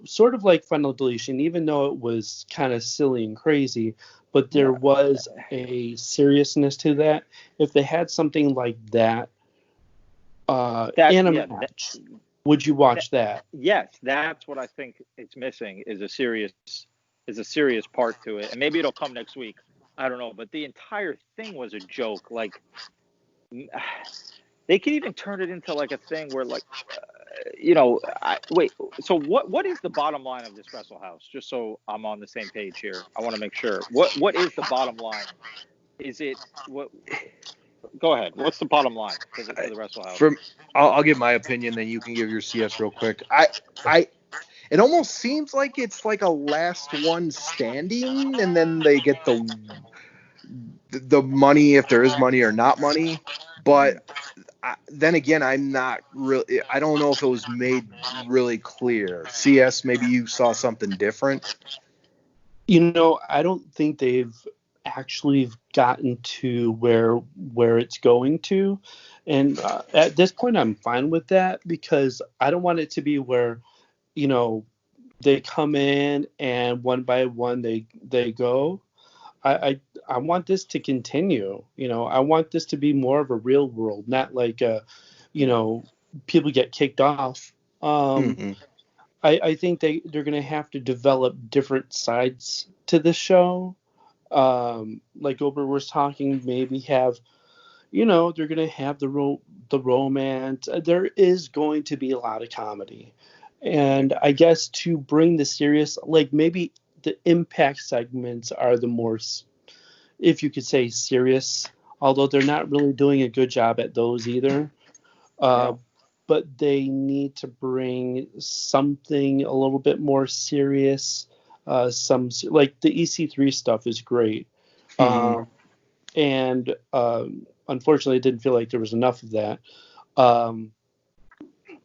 Sort of like Final Deletion, even though it was kind of silly and crazy, but there was a seriousness to that. If they had something like that in a match, would you watch that? Yes, that's what I think it's missing, is a serious part to it. And maybe it'll come next week. I don't know. But the entire thing was a joke. Like, they could even turn it into like a thing where, like, wait. So what is the bottom line of this Wrestle House? Just so I'm on the same page here, I want to make sure. What is the bottom line? Is it what? Go ahead. What's the bottom line for the Wrestle House? I'll give my opinion, then you can give your CS real quick. It almost seems like it's like a last one standing, and then they get the money, if there is money or not money. But then again, I'm not really. I don't know if it was made really clear. CS, maybe you saw something different. I don't think they've actually gotten to where it's going to, and at this point, I'm fine with that, because I don't want it to be where, they come in and one by one they go. I want this to continue. I want this to be more of a real world, not like people get kicked off. I think they're going to have to develop different sides to the show. Like Goldberg was talking, maybe have, they're going to have the romance. There is going to be a lot of comedy. And I guess to bring the serious, like maybe the Impact segments are the more, if you could say, serious, although they're not really doing a good job at those either. But they need to bring something a little bit more serious. Like the EC3 stuff is great. And unfortunately, it didn't feel like there was enough of that.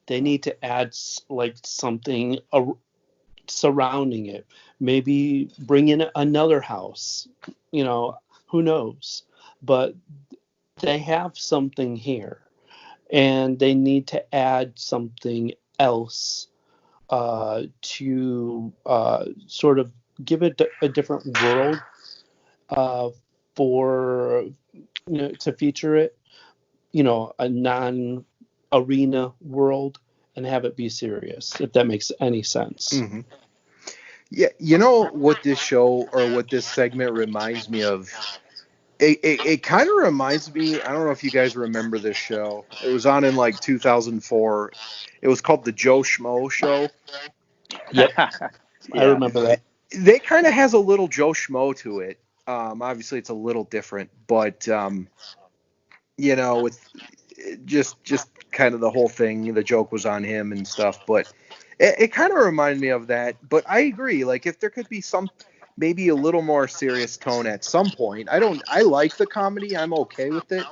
They need to add like something surrounding it. Maybe bring in another house. Who knows? But they have something here, and they need to add something else to sort of give it a different world for to feature it, a non-arena world, and have it be serious, if that makes any sense. Yeah, you know what this show or what this segment reminds me of? It kind of reminds me, I don't know if you guys remember this show. It was on in like 2004. It was called the Joe Schmo Show. Yep. I remember that. They kind of has a little Joe Schmo to it. Obviously, it's a little different, but with just kind of the whole thing, the joke was on him and stuff. But it kind of reminded me of that. But I agree. Like, if there could be maybe a little more serious tone at some point. I like the comedy. I'm okay with it.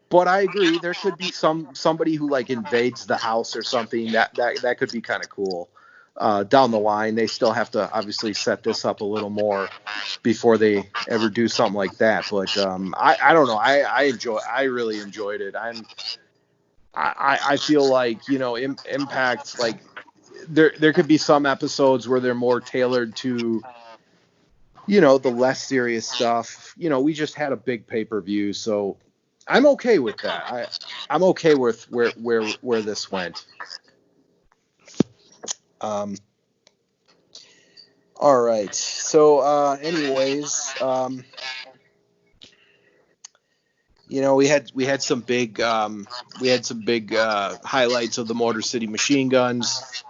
But I agree, there could be somebody who like invades the house or something that could be kind of cool. Down the line, they still have to obviously set this up a little more before they ever do something like that. But I don't know. I really enjoyed it. I feel like Impact, like there could be some episodes where they're more tailored to the less serious stuff. We just had a big pay-per-view, so I'm okay with that. I'm okay with where this went. All right. So, anyways, we had some big highlights of the Motor City Machine Guns.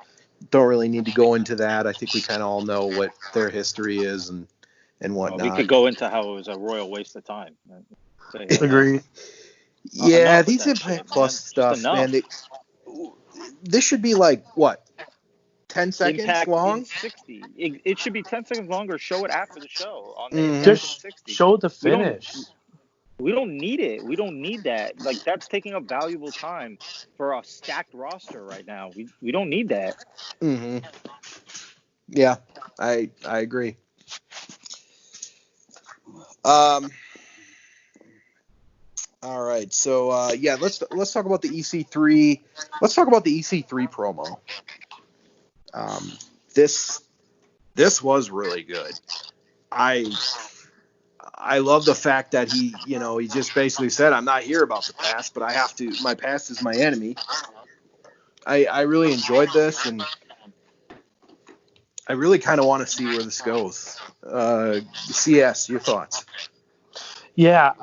Don't really need to go into that. I think we kind of all know what their history is and whatnot. We could go into how it was a royal waste of time. Agreed. Yeah, these Impact Plus stuff, man. This should be like what? 10 seconds Impact long? in 60. It should be 10 seconds longer. Show it after the show on the Impact Just in 60. show the finish. We don't need it. We don't need that. Like, that's taking up valuable time for a stacked roster right now. We don't need that. Yeah, I agree. All right, so let's talk about the EC3. Let's talk about the EC3 promo. This was really good. I love the fact that he just basically said, I'm not here about the past, but I have to. My past is my enemy. I really enjoyed this, and I really kind of want to see where this goes. CS, your thoughts? Yeah,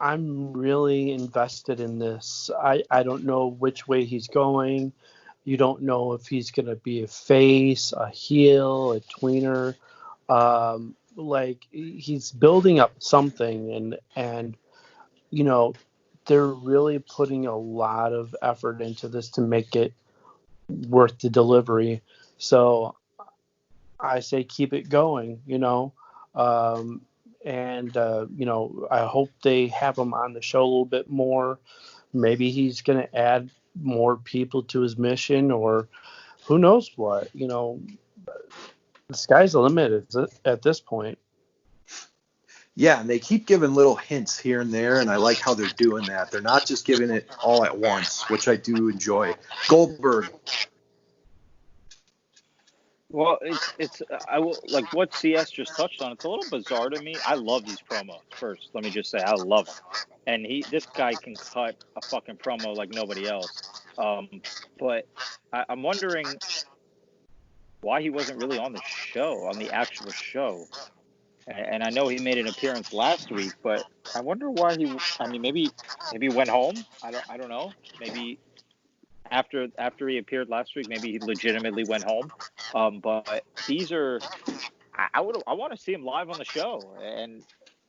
I'm really invested in this. I don't know which way he's going. You don't know if he's going to be a face, a heel, a tweener. Like, he's building up something, and they're really putting a lot of effort into this to make it worth the delivery. So I say keep it going, and I hope they have him on the show a little bit more. Maybe he's going to add more people to his mission, or who knows what. The sky's the limit at this point. Yeah, and they keep giving little hints here and there, and I like how they're doing that. They're not just giving it all at once, which I do enjoy. Goldberg. Well, it's I will, like what CS just touched on. It's a little bizarre to me. I love these promos. First, let me just say I love them, and this guy can cut a fucking promo like nobody else. But I'm wondering why he wasn't really on the actual show. And I know he made an appearance last week, but I wonder why maybe he went home. I don't know. Maybe after he appeared last week, maybe he legitimately went home. But these are, I want to see him live on the show, and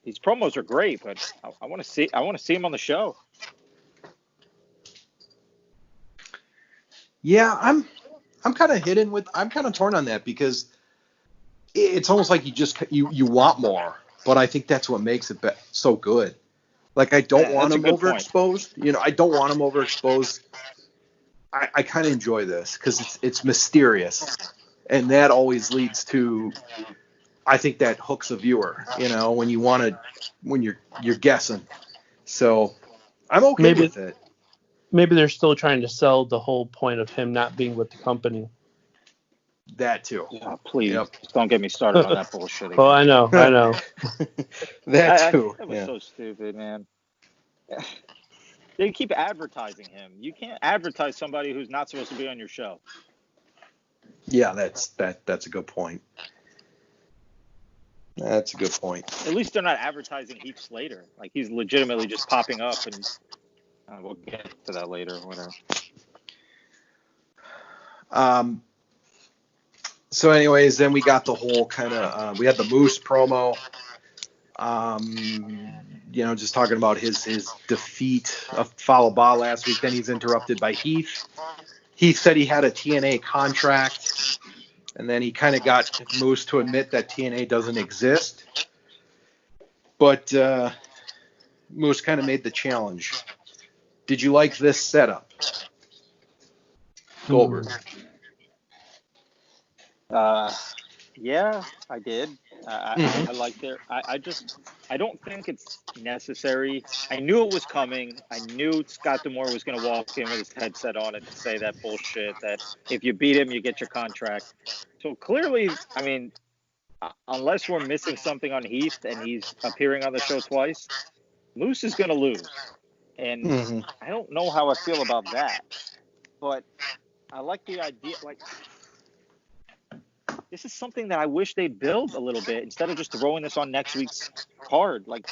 these promos are great, but I want to see him on the show. Yeah, I'm kind of I'm kind of torn on that because it's almost like you want more, but I think that's what makes it so good. Like I don't want That's a him good point. overexposed. I don't want him overexposed. I kind of enjoy this because it's mysterious, and that always leads to, I think that hooks a viewer. When you're guessing. So I'm okay Maybe with it. maybe they're still trying to sell the whole point of him not being with the company. That too. Yeah, please Yep. don't get me started on that bullshit Oh, again. I know. That too. It was Yeah. so stupid, man. They keep advertising him. You can't advertise somebody who's not supposed to be on your show. Yeah, that's a good point. That's a good point. At least they're not advertising Heath Slater. Like he's legitimately just popping up, and we'll get to that later. Whatever. So, anyways, then we got the whole kind of we had the Moose promo. Just talking about his defeat of Fallah Bahh last week. Then he's interrupted by Heath. Heath said he had a TNA contract, and then he kind of got Moose to admit that TNA doesn't exist. But Moose kind of made the challenge. Did you like this setup, Goldberg? Yeah, I did. I liked it. I don't think it's necessary. I knew it was coming. I knew Scott D'Amore was going to walk in with his headset on and say that bullshit that if you beat him, you get your contract. So clearly, I mean, unless we're missing something on Heath and he's appearing on the show twice, Moose is going to lose. And I don't know how I feel about that. But I like the idea. Like, this is something that I wish they'd build a little bit instead of just throwing this on next week's card. Like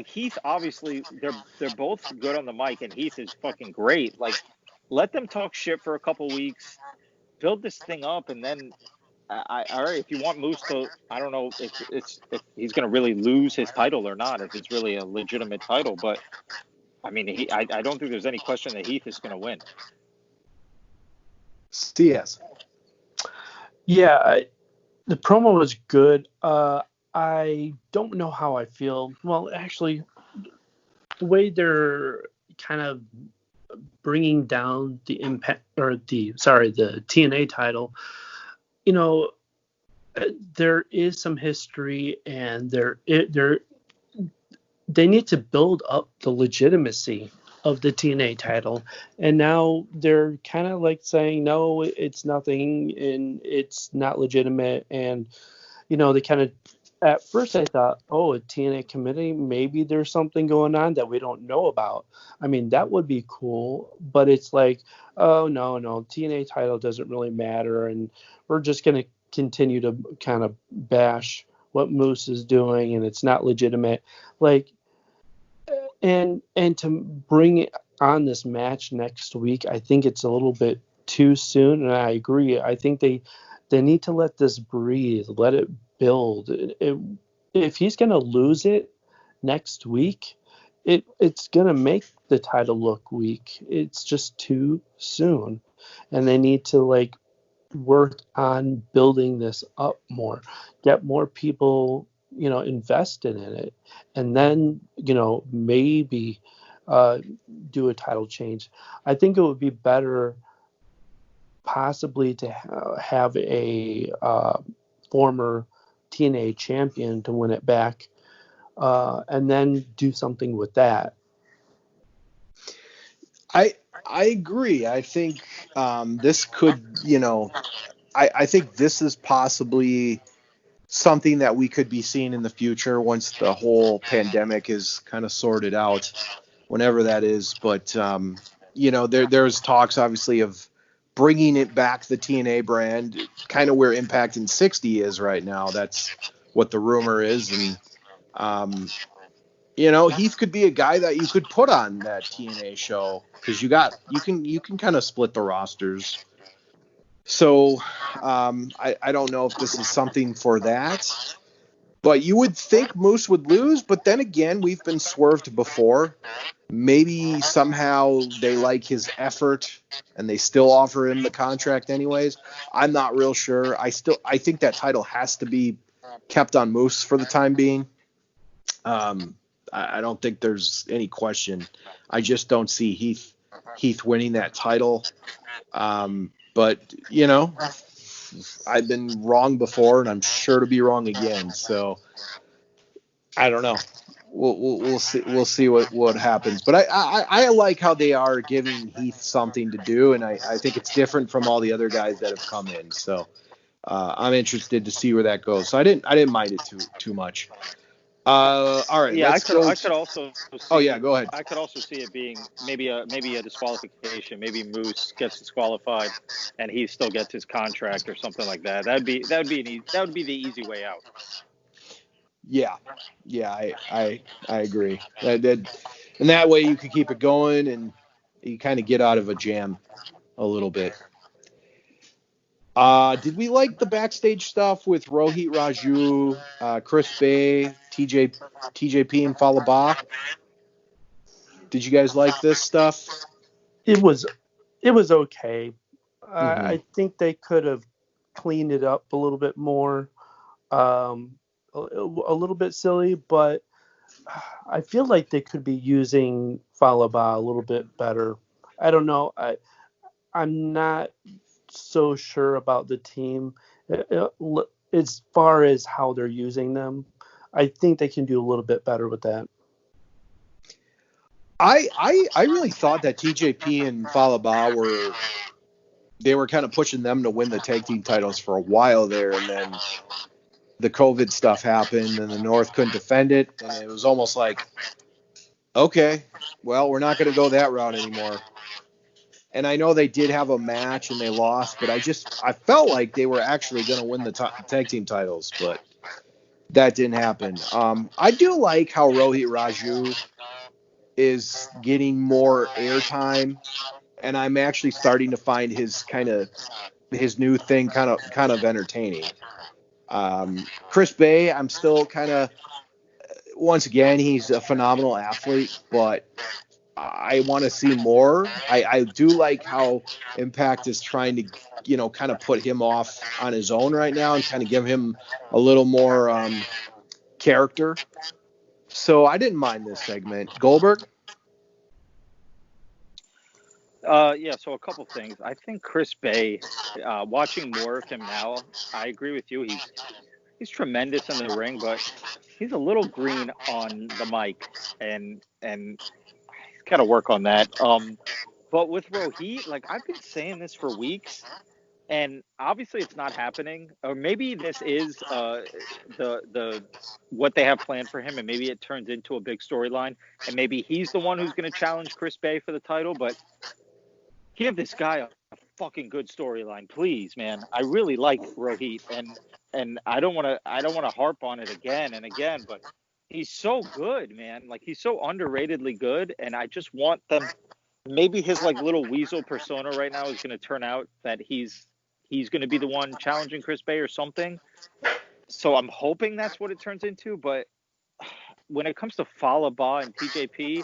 Heath, obviously they're both good on the mic, and Heath is fucking great. Like, let them talk shit for a couple weeks, build this thing up, and then all right, if you want Moose to, I don't know if he's gonna really lose his title or not, if it's really a legitimate title, but I mean, I don't think there's any question that Heath is gonna win. CS. Yeah, the promo was good. I don't know how I feel. Well, actually, the way they're kind of bringing down the impact, or the TNA title, there is some history, and they need to build up the legitimacy of the TNA title, and now they're kind of like saying no, it's nothing and it's not legitimate. And they kind of, at first I thought, oh, a TNA committee, maybe there's something going on that we don't know about. I mean, that would be cool, but it's like, oh, no, TNA title doesn't really matter, and we're just going to continue to kind of bash what Moose is doing, and it's not legitimate. Like, and to bring on this match next week, I think it's a little bit too soon, and I agree. I think they need to let this breathe, let it build. If he's going to lose it next week, it's going to make the title look weak. It's just too soon, and they need to work on building this up more, get more people invested in it, and then maybe do a title change. I think it would be better possibly to have a former TNA champion to win it back, and then do something with that. I agree. I think this could, I think this is possibly something that we could be seeing in the future once the whole pandemic is kind of sorted out, whenever that is. But, there's talks, obviously, of bringing it back, the TNA brand, kind of where Impact in 60 is right now. That's what the rumor is. And, Heath could be a guy that you could put on that TNA show because you can kind of split the rosters. So I don't know if this is something for that. But you would think Moose would lose, but then again, we've been swerved before. Maybe somehow they like his effort and they still offer him the contract anyways. I'm not real sure. I think that title has to be kept on Moose for the time being. I don't think there's any question. I just don't see Heath winning that title. But I've been wrong before, and I'm sure to be wrong again. So I don't know. We'll see. We'll see what happens. But I like how they are giving Heath something to do, and I think it's different from all the other guys that have come in. So I'm interested to see where that goes. So I didn't mind it too much. All right, Yeah, let's go. I could also see. Oh yeah, go ahead. I could also see it being maybe a disqualification. Maybe Moose gets disqualified, and he still gets his contract or something like that. That would be the easy way out. Yeah, I agree. And that way you could keep it going, and you kind of get out of a jam a little bit. Did we like the backstage stuff with Rohit Raju, Chris Bay, TJP, and Falaba? Did you guys like this stuff? It was okay. Mm-hmm. I think they could have cleaned it up a little bit more. A little bit silly, but I feel like they could be using Falaba a little bit better. I don't know. I'm not so sure about the team as far as how they're using them. I think they can do a little bit better with that. I really thought that TJP and Falaba were kind of pushing them to win the tag team titles for a while there, and then the COVID stuff happened, and the North couldn't defend it, and it was almost like, okay, well, we're not going to go that route anymore. And I know they did have a match and they lost, but I felt like they were actually going to win the tag team titles, but that didn't happen. I do like how Rohit Raju is getting more airtime, and I'm actually starting to find his new thing kind of entertaining. Chris Bay, I'm still kind of, once again, he's a phenomenal athlete, but I want to see more. I do like how Impact is trying to, kind of put him off on his own right now and kind of give him a little more character. So I didn't mind this segment. Goldberg? Yeah, so a couple things. I think Chris Bay, watching more of him now, I agree with you. He's tremendous in the ring, but he's a little green on the mic, and he's got to work on that. But with Rohit, like I've been saying this for weeks, and obviously it's not happening. Or maybe this is the what they have planned for him, and maybe it turns into a big storyline, and maybe he's the one who's going to challenge Chris Bay for the title, but give this guy a fucking good storyline, please, man. I really like Rohit, and I don't want to harp on it again and again, but he's so good, man. Like he's so underratedly good, and I just want them. Maybe his like little weasel persona right now is going to turn out that he's going to be the one challenging Chris Bay or something. So I'm hoping that's what it turns into. But when it comes to Falaba and TJP,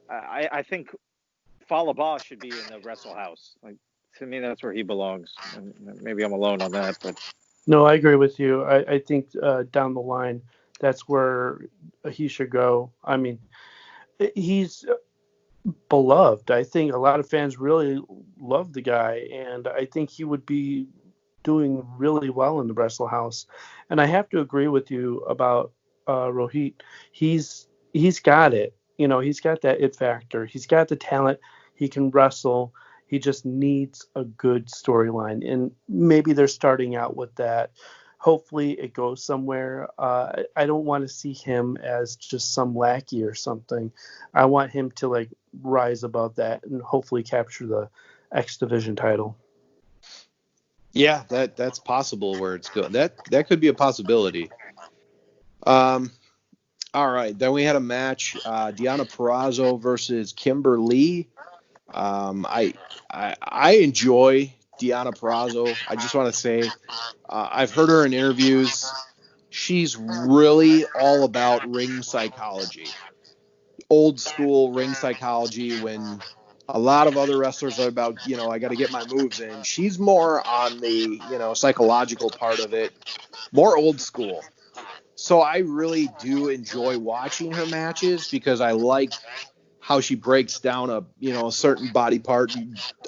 I think Falaba should be in the Wrestle House. Like to me, that's where he belongs. And maybe I'm alone on that, but No, I agree with you. I think down the line, that's where he should go. I mean, he's beloved. I think a lot of fans really love the guy, and I think he would be doing really well in the Wrestle House. And I have to agree with you about Rohit. He's got it. He's got that it factor. He's got the talent. He can wrestle. He just needs a good storyline, and maybe they're starting out with that. Hopefully it goes somewhere. I don't want to see him as just some lackey or something. I want him to like rise above that and hopefully capture the X Division title. Yeah, that's possible where it's going. That could be a possibility. All right, then we had a match, Deonna Purrazzo versus Kimber Lee. I enjoy Deonna Purrazzo. I just want to say, I've heard her in interviews. she's really all about ring psychology. Old school ring psychology when a lot of other wrestlers are about, I got to get my moves in. She's more on the, psychological part of it, more old school. So I really do enjoy watching her matches because I like how she breaks down a certain body part,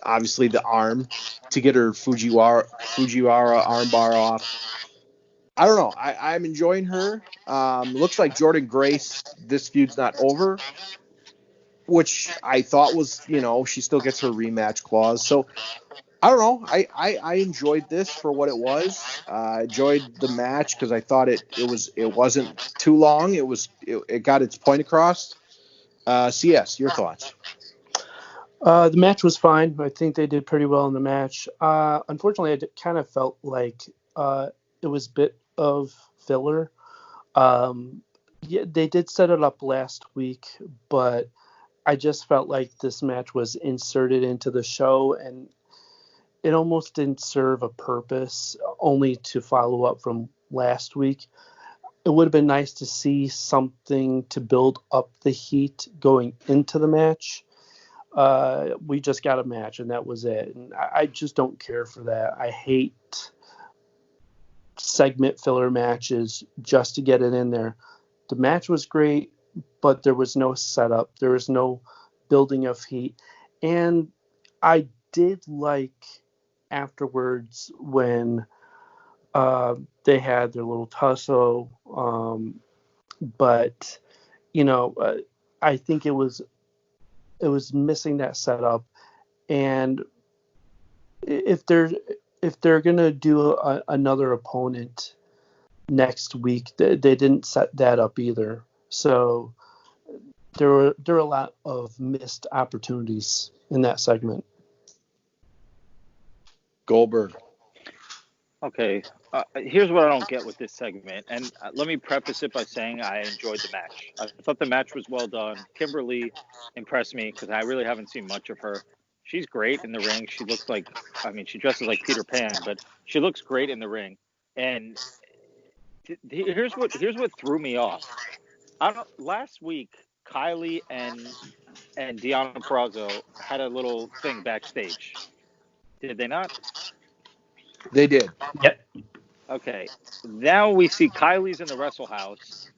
obviously the arm, to get her Fujiwara armbar off. I don't know. I'm enjoying her. Looks like Jordan Grace, this feud's not over, which I thought was, she still gets her rematch clause. So I don't know. I enjoyed this for what it was. I enjoyed the match because I thought it wasn't too long. It got its point across. CS, your thoughts? The match was fine. I think they did pretty well in the match. Unfortunately, I kind of felt like it was a bit of filler. Yeah, they did set it up last week, but I just felt like this match was inserted into the show, and it almost didn't serve a purpose, only to follow up from last week. It would have been nice to see something to build up the heat going into the match. We just got a match, and that was it. And I just don't care for that. I hate segment filler matches just to get it in there. The match was great, but there was no setup. There was no building of heat. And I did like afterwards when they had their little tussle. But, I think it was missing that setup. And if they're going to do another opponent next week, they didn't set that up either. So there were a lot of missed opportunities in that segment. Goldberg. Okay, here's what I don't get with this segment, and let me preface it by saying I enjoyed the match. I thought the match was well done. Kimberly impressed me because I really haven't seen much of her. She's great in the ring. She looks like, she dresses like Peter Pan, but she looks great in the ring. And here's what threw me off. Last week, Kylie and Deonna Purrazzo had a little thing backstage. Did they not? They did. Yep. Okay. Now we see Kylie's in the Wrestle House.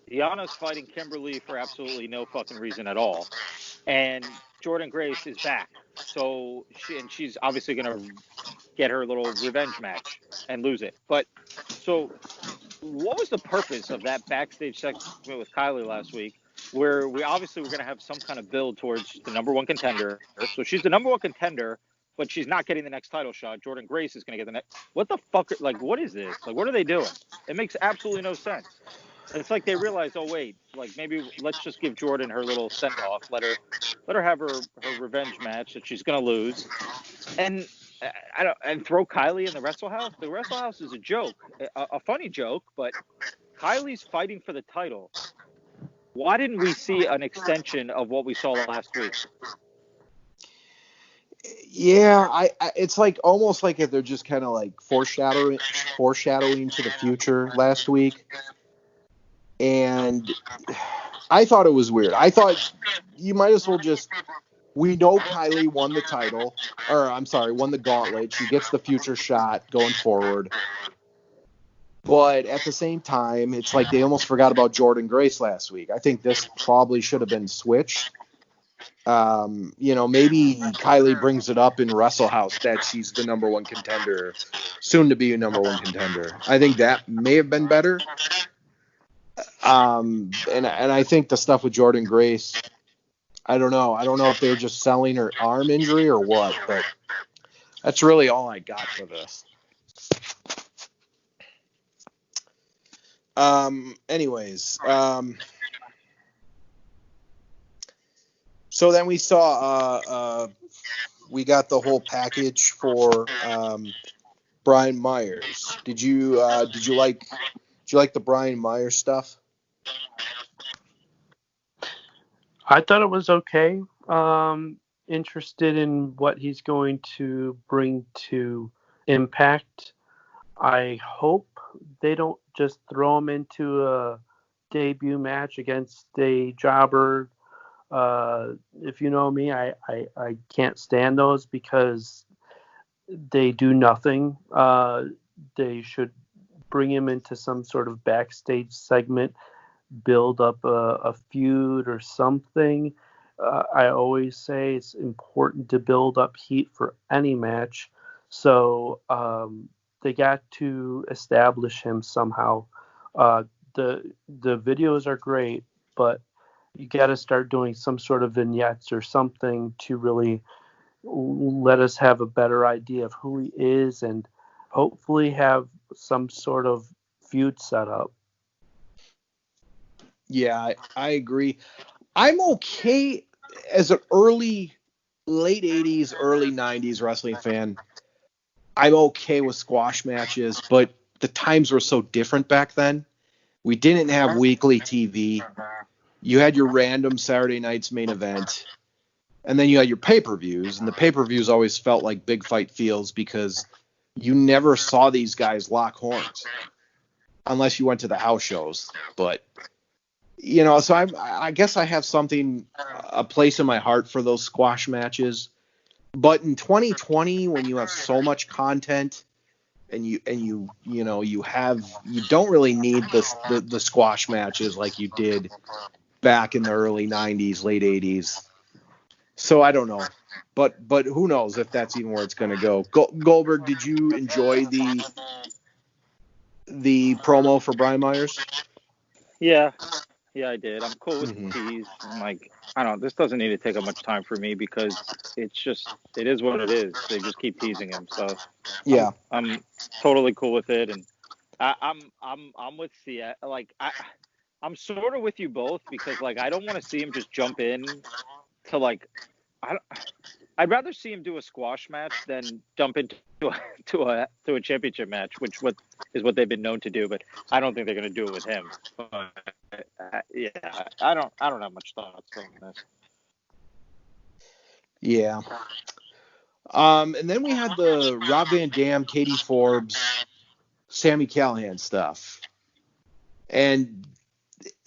Deanna's fighting Kimberly for absolutely no fucking reason at all. And Jordan Grace is back. So she's obviously going to get her little revenge match and lose it. But so what was the purpose of that backstage segment with Kylie last week, where we obviously were going to have some kind of build towards the number one contender? So she's the number one contender, but she's not getting the next title shot. Jordan Grace is going to get the next. What the fuck? Like, what is this? Like, what are they doing? It makes absolutely no sense. It's like they realized, oh wait, like maybe let's just give Jordan her little send off. Let her have her revenge match that she's going to lose, and throw Kylie in the Wrestle House. The Wrestle House is a joke, a funny joke, but Kylie's fighting for the title. Why didn't we see an extension of what we saw last week? Yeah, I it's like almost like if they're just kind of like foreshadowing to the future last week. And I thought it was weird. I thought you might as well we know Kylie won the title, won the gauntlet. She gets the future shot going forward. But at the same time, it's like they almost forgot about Jordan Grace last week. I think this probably should have been switched. Maybe Kylie brings it up in Wrestle House that she's the number one contender, soon to be a number one contender. I think that may have been better. And I think the stuff with Jordan Grace, I don't know if they're just selling her arm injury or what, but that's really all I got for this. Anyways, so then we saw we got the whole package for Brian Myers. Did you like the Brian Myers stuff? I thought it was okay. Interested in what he's going to bring to Impact. I hope they don't just throw him into a debut match against a jobber. If you know me, I can't stand those because they do nothing. They should bring him into some sort of backstage segment, build up a feud or something. I always say it's important to build up heat for any match. So they got to establish him somehow. The videos are great, but you got to start doing some sort of vignettes or something to really let us have a better idea of who he is and hopefully have some sort of feud set up. Yeah, I agree. I'm okay as an late 80s, early 90s wrestling fan. I'm okay with squash matches, but the times were so different back then. We didn't have weekly TV. You had your random Saturday night's main event, and then you had your pay-per-views, and the pay-per-views always felt like big fight feels because you never saw these guys lock horns unless you went to the house shows. But so I guess I have a place in my heart for those squash matches. But in 2020, when you have so much content and you don't really need the squash matches like you did back in the early 90s, late 80s. So I don't know. But who knows if that's even where it's going to go. Goldberg, did you enjoy the promo for Brian Myers? Yeah, I did. I'm cool with the tease. I'm like, I don't. This doesn't need to take up much time for me because it is what it is. They just keep teasing him. So yeah, I'm totally cool with it, and I'm with Seattle. Like I'm sort of with you both because like I don't want to see him just jump in to like I'd rather see him do a squash match than jump into a championship match, which is what they've been known to do. But I don't think they're going to do it with him. But, yeah, I don't have much thoughts on this. Yeah. And then we had the Rob Van Dam, Katie Forbes, Sami Callihan stuff. And,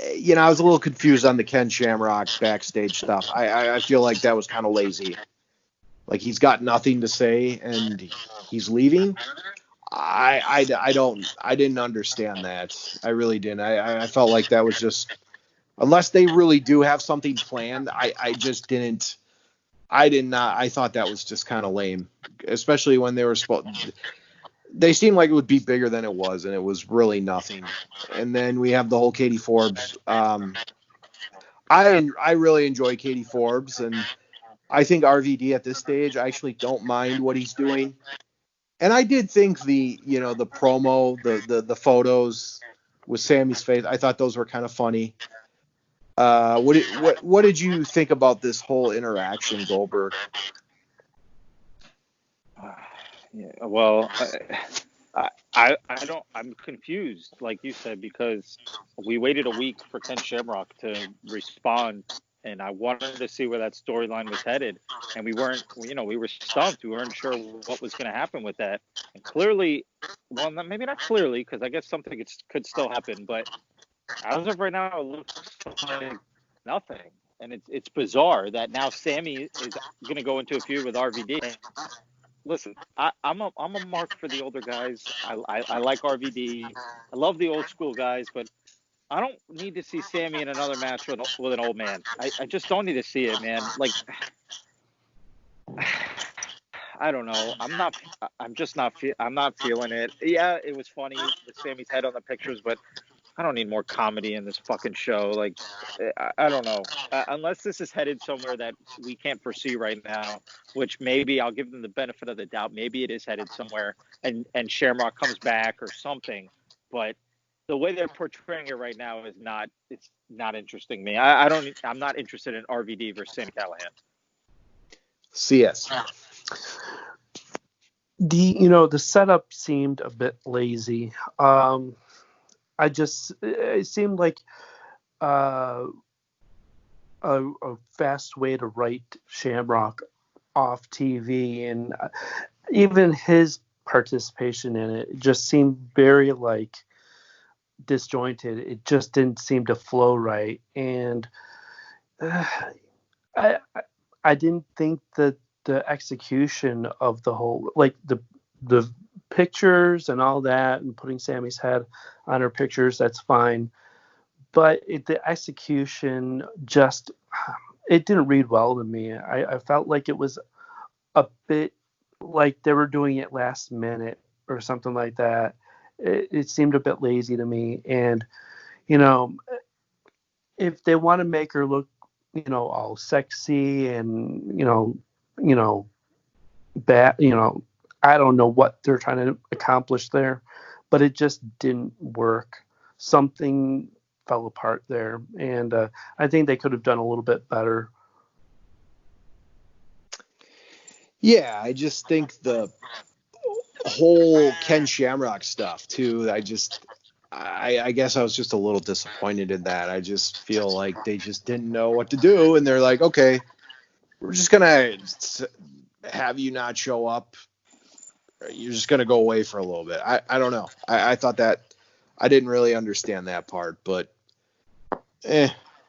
I was a little confused on the Ken Shamrock backstage stuff. I feel like that was kind of lazy. Like he's got nothing to say and he's leaving. I didn't understand that. I really didn't. I felt like that was just, unless they really do have something planned, I just didn't. I did not. I thought that was just kind of lame, especially when they were they seemed like it would be bigger than it was, and it was really nothing. And then we have the whole Katie Forbes. I really enjoy Katie Forbes, and I think RVD at this stage, I actually don't mind what he's doing. And I did think the promo, the photos with Sammy's face, I thought those were kind of funny. What did you think about this whole interaction, Goldberg? Yeah, well, I'm confused, like you said, because we waited a week for Ken Shamrock to respond, and I wanted to see where that storyline was headed, and we were stumped. We weren't sure what was going to happen with that. And clearly, well, maybe not clearly, because I guess something could still happen, but as of right now, it looks like nothing. And it's bizarre that now Sammy is going to go into a feud with RVD. Listen, I'm a mark for the older guys. I like RVD. I love the old school guys, but I don't need to see Sammy in another match with an old man. I just don't need to see it, man. Like, I don't know. I'm not feeling it. Yeah, it was funny with Sammy's head on the pictures, but I don't need more comedy in this fucking show. Like, I don't know. Unless this is headed somewhere that we can't foresee right now, which maybe I'll give them the benefit of the doubt. Maybe it is headed somewhere and Shamrock comes back or something. But the way they're portraying it right now it's not interesting me. I'm not interested in RVD versus Sami Callihan. CS. The setup seemed a bit lazy. It seemed like a fast way to write Shamrock off TV, and even his participation in it just seemed very like disjointed. It just didn't seem to flow right, and I I didn't think that the execution of the whole, like the pictures and all that, and putting Sammy's head on her pictures, that's fine, but the execution just, it didn't read well to me. I felt like it was a bit like they were doing it last minute or something like that. It seemed a bit lazy to me, and you know, if they want to make her look, all sexy and bad, I don't know what they're trying to accomplish there, but it just didn't work. Something fell apart there, and I think they could have done a little bit better. Yeah, I just think the whole Ken Shamrock stuff too. I guess I was just a little disappointed in that. I just feel like they just didn't know what to do, and they're like, okay, we're just gonna have you not show up. You're just gonna go away for a little bit. I don't know. I thought that I didn't really understand that part, but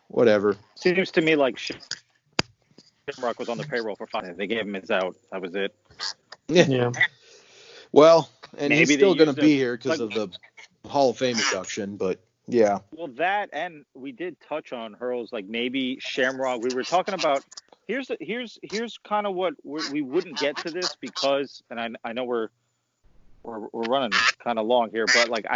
whatever. Seems to me like Shamrock was on the payroll for 5. They gave him his out. That was it. Yeah. Well, and Maybe he's still they going to used be him, here because but- of the Hall of Fame induction, but yeah. Well, that, and we did touch on Hurls, like maybe Shamrock. We were talking about here's kind of what we wouldn't get to this because, and I know we're running kind of long here, but like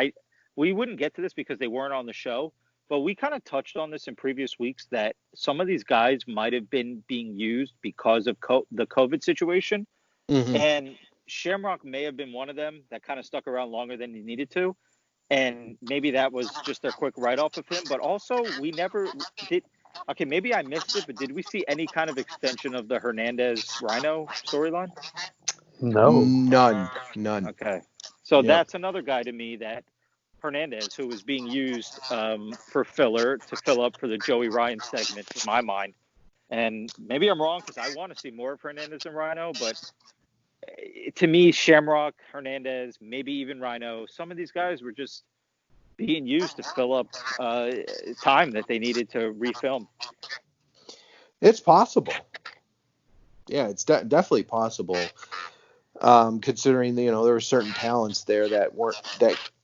we wouldn't get to this because they weren't on the show. But we kind of touched on this in previous weeks that some of these guys might have been being used because of the COVID situation, and Shamrock may have been one of them that kind of stuck around longer than he needed to. And maybe that was just their quick write-off of him. But also, we never did. Okay, maybe I missed it, but did we see any kind of extension of the Hernandez Rhino storyline? No. None. Okay. So Yep. that's another guy to me, that Hernandez, who was being used for filler to fill up for the Joey Ryan segment, in my mind. And maybe I'm wrong because I want to see more of Hernandez and Rhino, but to me, Shamrock, Hernandez, maybe even Rhino, some of these guys were just being used to fill up time that they needed to refilm. It's possible. Yeah, it's definitely possible. Considering there were certain talents there that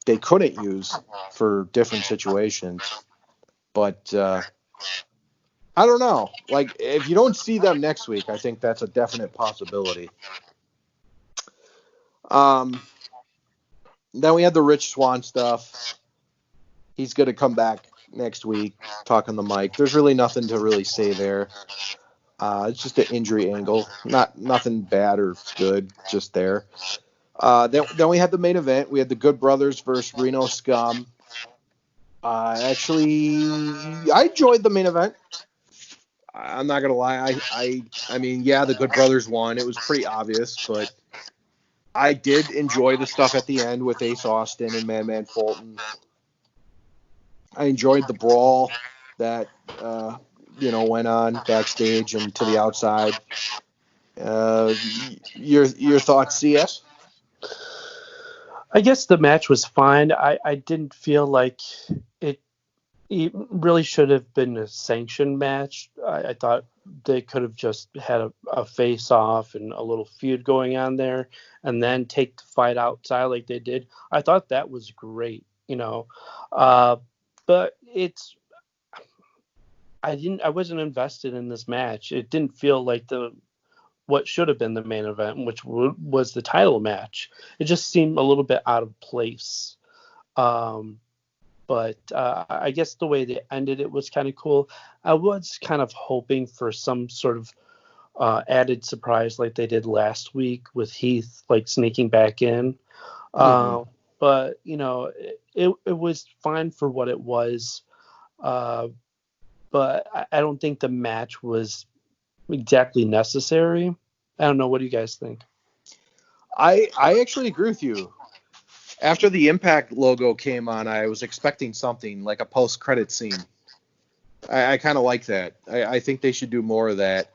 they couldn't use for different situations. But I don't know. Like, if you don't see them next week, I think that's a definite possibility. Then we had the Rich Swann stuff. He's going to come back next week, talk on the mic. There's really nothing to really say there. It's just an injury angle. Nothing bad or good, just there. Then we had the main event. We had the Good Brothers versus Reno Scum. Actually, I enjoyed the main event. I'm not going to lie. I mean, yeah, the Good Brothers won. It was pretty obvious, but I did enjoy the stuff at the end with Ace Austin and Madman Fulton. I enjoyed the brawl that went on backstage and to the outside. Your thoughts, CS? I guess the match was fine. I didn't feel like it really should have been a sanctioned match. I thought they could have just had a face-off and a little feud going on there and then take the fight outside like they did. I thought that was great, but I wasn't invested in this match. It didn't feel like what should have been the main event, which was the title match. It just seemed a little bit out of place. But I guess the way they ended it was kind of cool. I was kind of hoping for some sort of added surprise like they did last week with Heath like sneaking back in. But it was fine for what it was. But I don't think the match was exactly necessary. I don't know. What do you guys think? I actually agree with you. After the Impact logo came on, I was expecting something like a post-credit scene. I kind of like that. I think they should do more of that.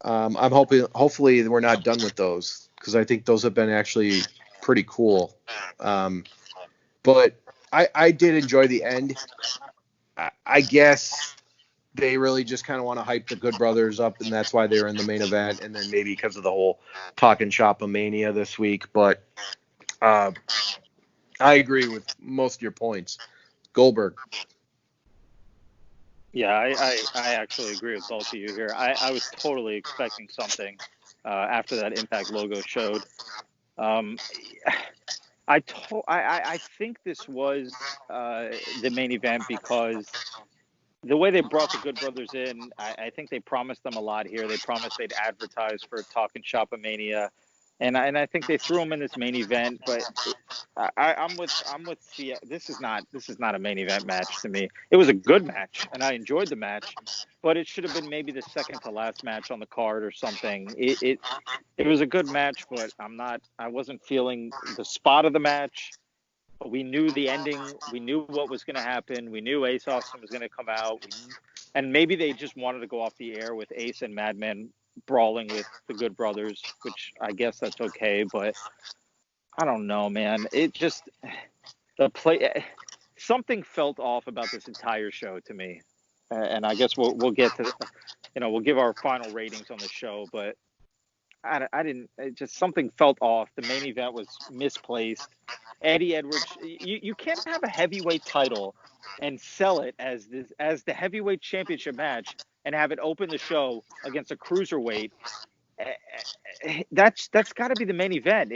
I'm hopefully we're not done with those because I think those have been actually pretty cool. But I did enjoy the end. I guess they really just kind of want to hype the Good Brothers up, and that's why they were in the main event. And then maybe because of the whole Talking Shop Mania this week. But I agree with most of your points. Goldberg. Yeah, I actually agree with both of you here. I was totally expecting something after that Impact logo showed. I think this was the main event because the way they brought the Good Brothers in, I think they promised them a lot here. They promised they'd advertise for Talking Shop Mania, and I think they threw them in this main event. But I'm with Cia. This is not a main event match to me. It was a good match, and I enjoyed the match, but it should have been maybe the second to last match on the card or something. It was a good match, but I wasn't feeling the spot of the match. But we knew the ending. We knew what was going to happen. We knew Ace Austin was going to come out. And maybe they just wanted to go off the air with Ace and Madman brawling with the Good Brothers, which I guess that's okay. But I don't know, man. It just, something felt off about this entire show to me. And I guess we'll get to, we'll give our final ratings on the show. But I didn't, it just something felt off. The main event was misplaced. Eddie Edwards, you can't have a heavyweight title and sell it as the heavyweight championship match and have it open the show against a cruiserweight. That's got to be the main event.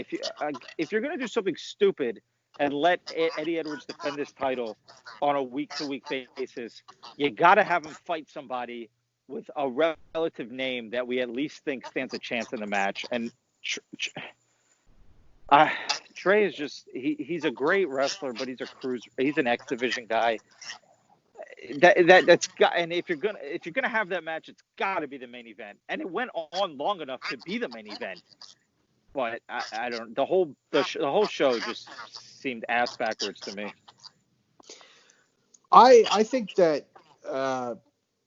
If you're gonna do something stupid and let Eddie Edwards defend this title on a week-to-week basis, you got to have him fight somebody with a relative name that we at least think stands a chance in the match. And Trey is just he's a great wrestler, but he's an X Division guy. That's got, and if you're gonna have that match, it's got to be the main event. And it went on long enough to be the main event. But I don't. The whole show just seemed ass backwards to me. I think that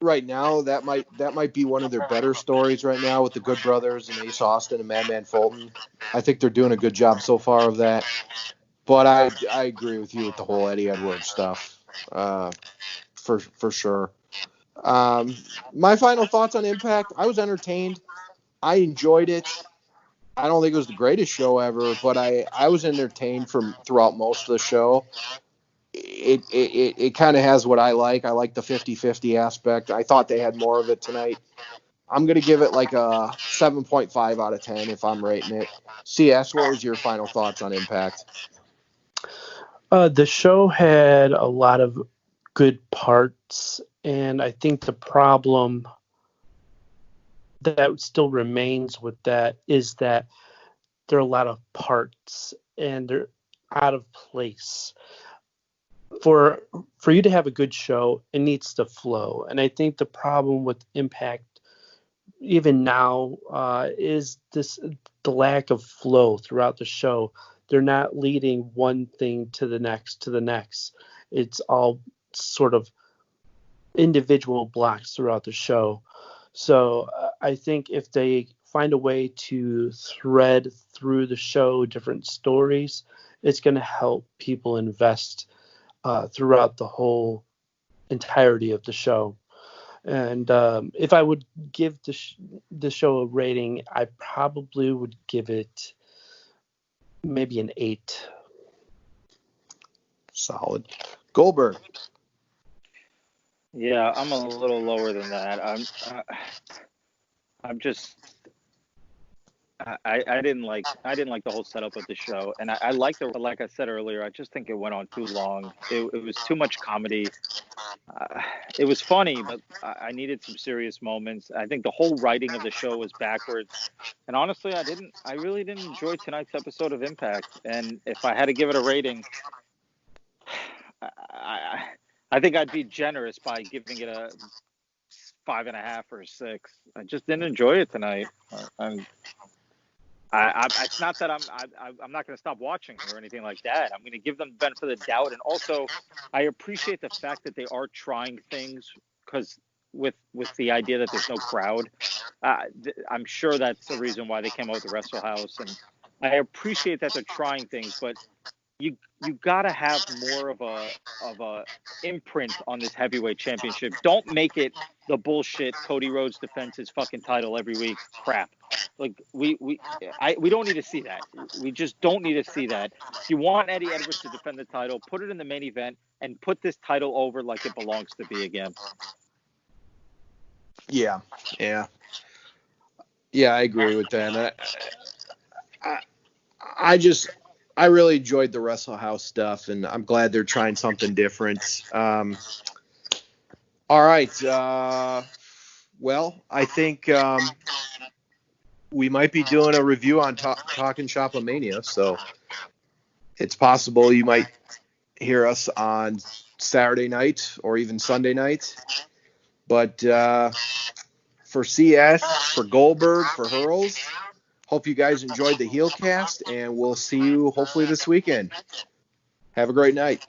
right now that might be one of their better stories right now with the Good Brothers and Ace Austin and Madman Fulton. I think they're doing a good job so far of that. But I agree with you with the whole Eddie Edwards stuff, for sure. My final thoughts on Impact: I was entertained. I enjoyed it. I don't think it was the greatest show ever, but I was entertained throughout most of the show. It kind of has what I like. I like the 50-50 aspect. I thought they had more of it tonight. I'm going to give it like a 7.5 out of 10 if I'm rating it. CS, what was your final thoughts on Impact? The show had a lot of good parts, and I think the problem that still remains with that is that there are a lot of parts and they're out of place. For you to have a good show, it needs to flow. And I think the problem with Impact even now is the lack of flow throughout the show. They're not leading one thing to the next. It's all sort of individual blocks throughout the show. So I think if they find a way to thread through the show different stories, it's going to help people invest throughout the whole entirety of the show. And if I would give the show a rating, I probably would give it maybe an 8. Solid. Goldberg. Yeah, I'm a little lower than that. I'm just I didn't like the whole setup of the show, and I liked it. Like I said earlier, I just think it went on too long. It was too much comedy. It was funny, but I needed some serious moments. I think the whole writing of the show was backwards, and honestly, I really didn't enjoy tonight's episode of Impact. And if I had to give it a rating, I think I'd be generous by giving it a 5.5 or 6. I just didn't enjoy it tonight. It's not that I'm not going to stop watching or anything like that. I'm going to give them the benefit of the doubt, and also I appreciate the fact that they are trying things, because with the idea that there's no crowd, I'm sure that's the reason why they came out with the Wrestle House, and I appreciate that they're trying things, but you got to have more of a imprint on this heavyweight championship. Don't make it the bullshit Cody Rhodes defends his fucking title every week crap. Like we don't need to see that. We just don't need to see that. If you want Eddie Edwards to defend the title, put it in the main event and put this title over like it belongs to be again. Yeah, I agree with that. I really enjoyed the Wrestle House stuff, and I'm glad they're trying something different. All right. Well, I think we might be doing a review on Talking Shop-A-Mania, so it's possible you might hear us on Saturday night or even Sunday night. But for CS, for Goldberg, for Hurls, hope you guys enjoyed the Heelcast, and we'll see you hopefully this weekend. Have a great night.